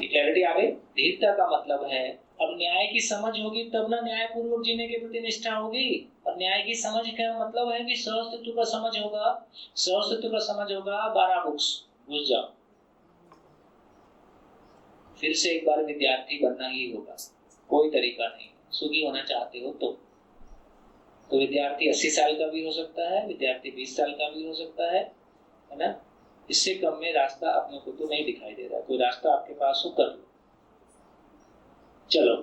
क्लैरिटी आ गई। धीरता का मतलब है अब न्याय की समझ होगी तब ना न्यायपूर्वक जीने के प्रति निष्ठा होगी। और न्याय की समझ का मतलब है कि सहअस्तित्व का समझ होगा। 12 बुक्स घुस जाओ, फिर से एक बार विद्यार्थी बनना ही होगा, कोई तरीका नहीं। सुखी होना चाहते हो तो विद्यार्थी 80 साल का भी हो सकता है, विद्यार्थी 20 साल का भी हो सकता है ना। इससे कम में रास्ता अपने को तो नहीं दिखाई दे रहा, कोई रास्ता आपके पास हो कर लो। चलो,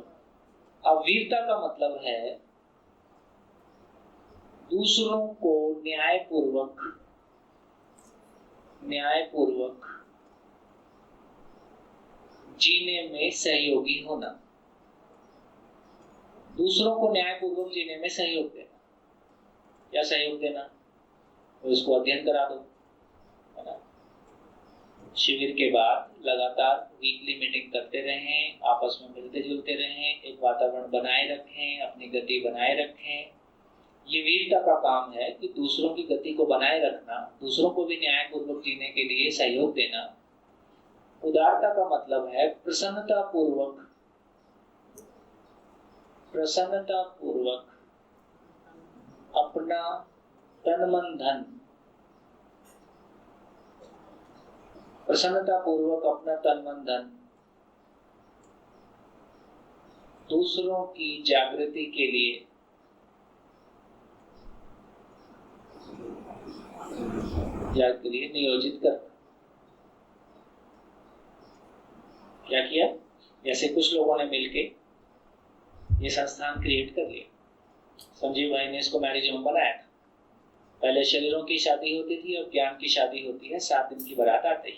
अब वीरता का मतलब है दूसरों को न्यायपूर्वक न्यायपूर्वक जीने में सहयोगी होना, दूसरों को न्यायपूर्वक जीने में सहयोग देना। क्या सहयोग देना? तो उसको अध्ययन करा दो, है ना। शिविर के बाद लगातार वीकली मीटिंग करते रहें, आपस में मिलते जुलते रहें, एक वातावरण बनाए रखें, अपनी गति बनाए रखें। ये वीरता का काम है कि दूसरों की गति को बनाए रखना, दूसरों को भी न्यायपूर्वक जीने के लिए सहयोग देना। उदारता का मतलब है प्रसन्नता पूर्वक अपना तन मन धन, प्रसन्नता पूर्वक अपना तन मन धन दूसरों की जागृति के लिए नियोजित करना। क्या किया? जैसे कुछ लोगों ने मिलके ये संस्थान क्रिएट कर लिया। संजीव भाई ने इसको मैरिज होम बनाया था। पहले शरीरों की शादी होती थी, अब ज्ञान की शादी होती है। 7 दिन की बारात आते ही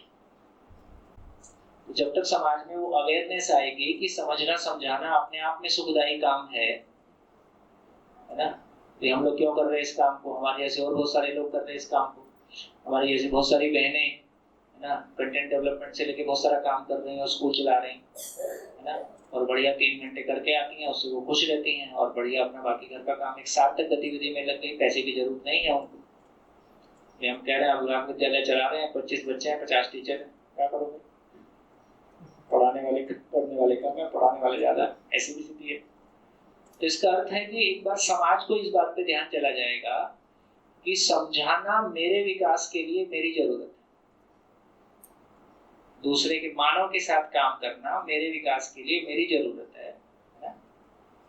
जब तक समाज में वो अवेयरनेस आएगी कि समझना समझाना अपने आप में सुखदायी काम है ना। तो हम लोग क्यों कर रहे हैं इस काम को? हमारे जैसे और बहुत सारे लोग कर रहे हैं इस काम को। हमारी जैसे बहुत सारी बहनें है ना, कंटेंट डेवलपमेंट से लेके बहुत सारा काम कर रही हैं और स्कूल चला रही हैं, है ना। और बढ़िया 3 घंटे करके आती हैं, उससे वो खुश रहती हैं और बढ़िया अपना बाकी घर का काम एक सार्थक गतिविधि में लग गई। पैसे की जरूरत नहीं है उनको। ये हम कह रहे हैं, अब विद्यालय चला रहे हैं, 25 बच्चे हैं, 50 टीचर हैं, क्या करोगे? पढ़ाने वाले पढ़ने वाले कम है, पढ़ाने वाले ज्यादा, ऐसी भी स्थिति है। तो इसका अर्थ है कि एक बार समाज को इस बात पे ध्यान चला जाएगा कि समझाना मेरे विकास के लिए मेरी जरूरत है, दूसरे के मानव के साथ काम करना मेरे विकास के लिए मेरी जरूरत है ना?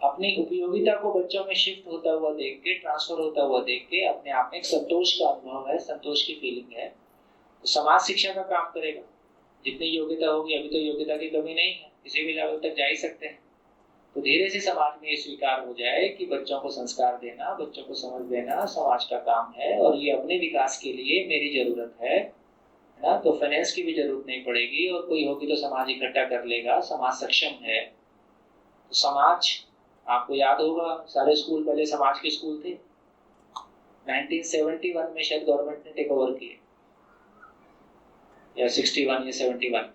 अपनी उपयोगिता को बच्चों में शिफ्ट होता हुआ देख के, ट्रांसफर होता हुआ देख के अपने आप में एक संतोष का अनुभव है, संतोष की फीलिंग है। तो समाज शिक्षा का काम करेगा। जितनी योग्यता होगी, अभी तो योग्यता की कमी नहीं है, किसी भी लेवल तक जा ही सकते हैं। तो धीरे से समाज में ये स्वीकार हो जाए कि बच्चों को संस्कार देना, बच्चों को समझ देना समाज का काम है और ये अपने विकास के लिए मेरी जरूरत है ना। तो फाइनेंस की भी जरूरत नहीं पड़ेगी और कोई होगी तो समाज इकट्ठा कर लेगा, समाज सक्षम है। तो समाज, आपको याद होगा सारे स्कूल पहले समाज के स्कूल थे। 1971 में शायद गवर्नमेंट ने टेक ओवर किए, या 61 या 71।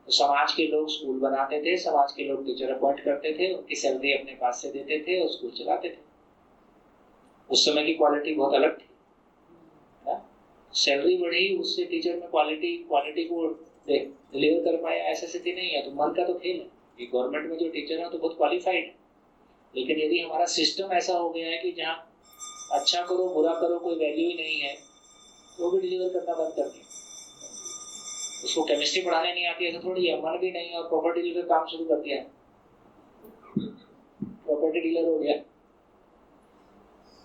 तो समाज के लोग स्कूल बनाते थे, समाज के लोग टीचर अपॉइंट करते थे, उनकी सैलरी अपने पास से देते थे और स्कूल चलाते थे। उस समय की क्वालिटी बहुत अलग थी ना? सैलरी बढ़ी, उससे टीचर में क्वालिटी को डिलीवर कर पाया, ऐसा स्थिति नहीं है। तो मन का तो खेल है। ये गवर्नमेंट में जो टीचर है तो बहुत क्वालिफाइड है, लेकिन यदि हमारा सिस्टम ऐसा हो गया है कि जहाँ अच्छा करो बुरा करो कोई वैल्यू ही नहीं है, तो भी डिलीवर करना बंद कर दिया। उसको केमिस्ट्री पढ़ाने नहीं आती ऐसा थोड़ी है, मन भी नहीं और प्रॉपर्टी डीलर काम शुरू कर दिया, प्रॉपर्टी डीलर हो गया।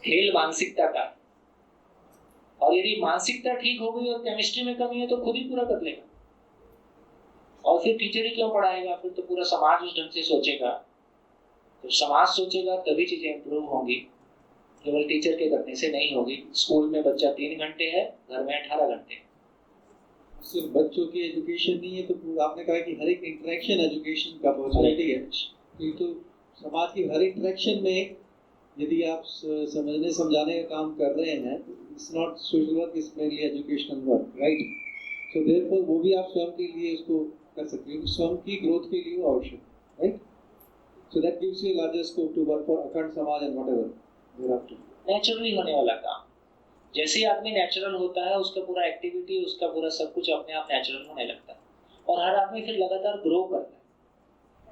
खेल मानसिकता का, और यदि मानसिकता ठीक हो गई और केमिस्ट्री में कमी है तो खुद ही पूरा कर लेगा। और फिर टीचर ही क्यों पढ़ाएगा? फिर तो पूरा समाज उस ढंग से सोचेगा। तो समाज सोचेगा तभी चीजें इंप्रूव होंगी, केवल टीचर के करने से नहीं होगी। स्कूल में बच्चा 3 घंटे है, घर में 18 घंटे। सिर्फ बच्चों की एजुकेशन नहीं है, तो आपने कहा कि हर एक इंटरेक्शन एजुकेशन का अपॉर्चुनिटी है। तो समाज की हर इंटरेक्शन में यदि आप समझने समझाने का काम कर रहे हैं, it's not social work, it's mainly educational work, right. So therefore वो भी आप स्वयं के लिए उसको कर सकते हो, स्वयं की ग्रोथ के लिए आवश्यक, right. So that gives you larger scope to work for अखंड समाज and whatever you have to. Naturally होने वाला काम, जैसे ही आदमी नेचुरल होता है उसका पूरा एक्टिविटी, उसका पूरा सब कुछ अपने आप नेचुरल होने लगता है और हर आदमी फिर लगातार ग्रो करता है।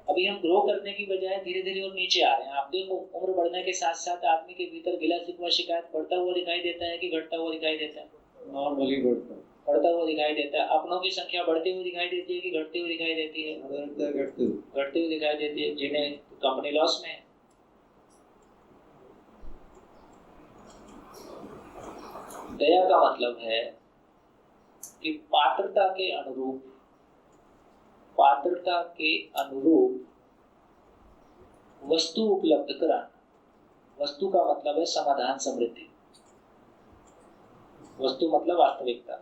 अभी हम ग्रो करने की बजाय धीरे धीरे और नीचे आ रहे हैं। आप देखो, उम्र बढ़ने के साथ साथ आदमी के भीतर गिला शिकवा शिकायत बढ़ता हुआ दिखाई देता है कि घटता हुआ दिखाई देता है? नॉर्मली बढ़ता हुआ दिखाई देता है। अपनों की संख्या बढ़ती हुई दिखाई देती है कि घटती हुई दिखाई देती है? घटती हुई दिखाई देती है। जिन्हें कंपनी लॉस में है। दया का मतलब है कि पात्रता के अनुरूप वस्तु उपलब्ध कराना। वस्तु का मतलब है समाधान, समृद्धि। वस्तु मतलब वास्तविकता।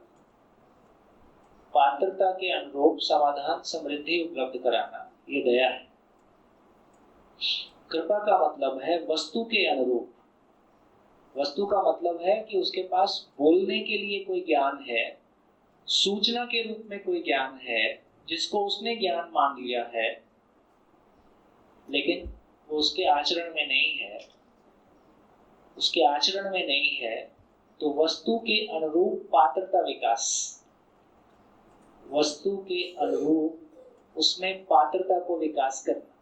पात्रता के अनुरूप समाधान समृद्धि उपलब्ध कराना, ये दया है। कृपा का मतलब है वस्तु के अनुरूप। वस्तु का मतलब है कि उसके पास बोलने के लिए कोई ज्ञान है, सूचना के रूप में कोई ज्ञान है जिसको उसने ज्ञान मान लिया है, लेकिन वो उसके आचरण में नहीं है। उसके आचरण में नहीं है तो वस्तु के अनुरूप पात्रता विकास, वस्तु के अनुरूप उसमें पात्रता को विकास करना।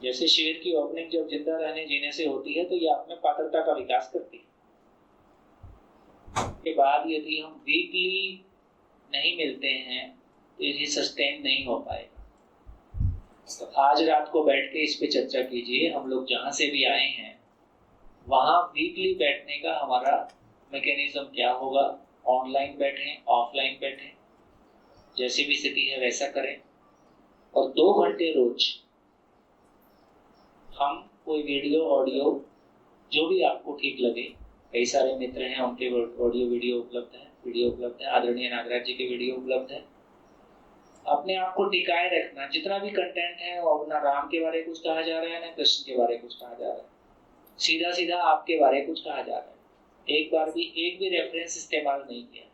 जैसे शिविर की ओपनिंग जब जिंदा रहने जीने से होती है तो ये आप में पात्रता का विकास करती है। के बाद यदि हम वीकली नहीं मिलते हैं तो ये सस्टेन नहीं हो पाएगा। तो आज रात को बैठ के इस पे चर्चा कीजिए। हम लोग जहां से भी आए हैं वहां वीकली बैठने का हमारा मैकेनिज्म क्या होगा। ऑनलाइन बैठें, ऑफलाइन बैठें, जैसी भी स्थिति है वैसा करें। और 2 घंटे रोज हम कोई वीडियो ऑडियो जो भी आपको ठीक लगे, कई सारे मित्र हैं उनके ऑडियो वीडियो उपलब्ध है, आदरणीय नागराज जी के वीडियो उपलब्ध है। अपने आप को टिकाए रखना। जितना भी कंटेंट है वो ना राम के बारे कुछ कहा जा रहा है, ना कृष्ण के बारे कुछ कहा जा रहा है, सीधा सीधा आपके बारे कुछ कहा जा रहा है। एक भी रेफरेंस इस्तेमाल नहीं किया।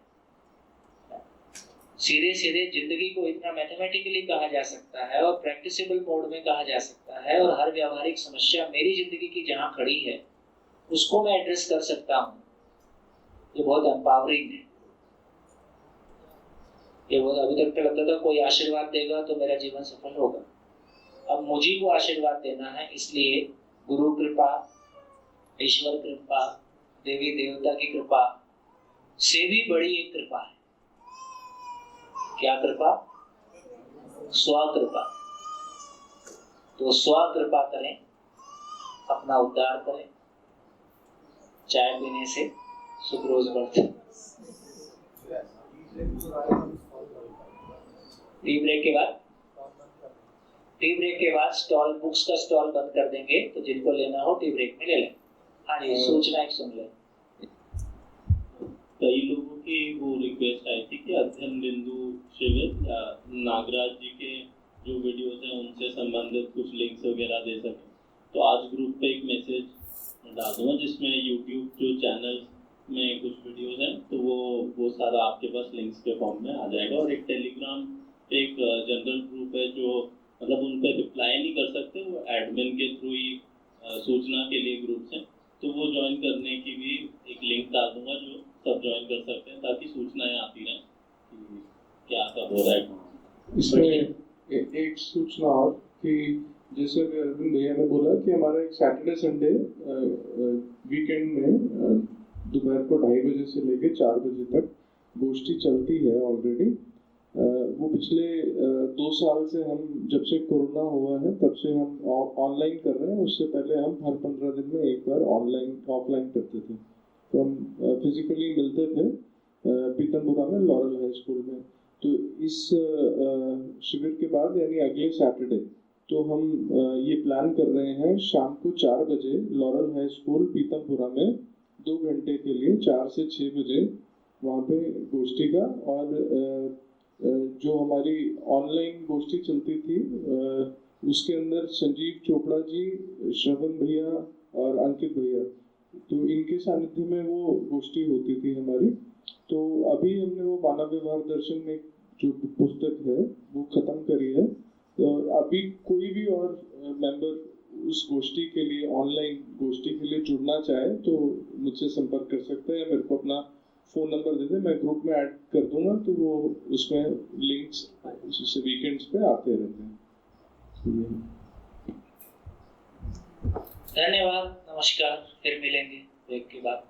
सीधे सीधे जिंदगी को इतना मैथमेटिकली कहा जा सकता है और प्रैक्टिसेबल मोड में कहा जा सकता है, और हर व्यावहारिक समस्या मेरी जिंदगी की जहां खड़ी है उसको मैं एड्रेस कर सकता हूँ। ये बहुत एम्पावरिंग है। ये बहुत, अभी तक तो लगता था कोई आशीर्वाद देगा तो मेरा जीवन सफल होगा। अब मुझे को आशीर्वाद देना है, इसलिए गुरु कृपा, ईश्वर कृपा, देवी देवता की कृपा से भी बड़ी एक कृपा है। क्या कृपा? स्वकृपा। तो स्वकृपा करें, अपना उद्धार करें। चाय पीने से सुख रोज बढ़ता। टी ब्रेक के बाद स्टॉल, बुक्स का स्टॉल बंद कर देंगे, तो जिनको लेना हो टी ब्रेक में ले लें। हाँ जी, सूचना एक सुन लें। कई लोगों की वो रिक्वेस्ट आई थी कि अध्ययन बिंदु शिविर या नागराज जी के जो वीडियोस हैं उनसे संबंधित कुछ लिंक्स वगैरह दे सकें। तो आज ग्रुप पे एक मैसेज डाल दूंगा जिसमें यूट्यूब जो चैनल में कुछ वीडियोस हैं तो वो सारा आपके पास लिंक्स के फॉर्म में आ जाएगा। और एक टेलीग्राम पे एक जनरल ग्रुप है जो मतलब उन पर रिप्लाई नहीं कर सकते, वो एडमिन के थ्रू ही सूचना के लिए ग्रुप्स हैं, तो वो ज्वाइन करने की भी एक लिंक डाल दूंगा जो सब ज्वाइन कर सकते हैं, ताकि सूचनाएं आती रहें कि क्या सब हो रहा है। इसमें एक सूचना और कि जैसे अरविंद भैया ने बोला कि हमारा एक सैटरडे संडे वीकेंड में दोपहर को 2:30 बजे से लेकर 4 बजे तक गोष्ठी चलती है ऑलरेडी। वो पिछले 2 साल से हम, जब से कोरोना हुआ है तब से हम ऑनलाइन कर रहे हैं। उससे पहले हम हर 15 दिन में एक बार ऑफलाइन करते थे। तो हम फिजिकली मिलते थे पीतमपुरा में, लॉरल हाई स्कूल में। तो इस शिविर के बाद यानी अगले सैटरडे तो हम ये प्लान कर रहे हैं शाम को 4 बजे लॉरल हाई स्कूल पीतमपुरा में 2 घंटे के लिए 4 से 6 बजे वहाँ पे गोष्ठी का। और जो हमारी ऑनलाइन गोष्ठी चलती थी उसके अंदर संजीव चोपड़ा जी, श्रवण भैया और अंकित भैया, तो इनके सानिध्य में वो गोष्ठी होती थी हमारी। तो अभी हमने वो मानव व्यवहार दर्शन में जो पुस्तक है वो खत्म करी है। तो अभी कोई भी और मेंबर उस गोष्ठी के लिए, ऑनलाइन गोष्ठी के लिए जुड़ना चाहे तो मुझसे संपर्क कर सकते हैं। मेरे को अपना फ़ोन नंबर दे दें, मैं ग्रुप में ऐड कर दूंगा, तो वो उसमें लिंक्स वीकेंड्स पे आते रहते हैं। धन्यवाद, नमस्कार, फिर मिलेंगे ब्रेक के बाद।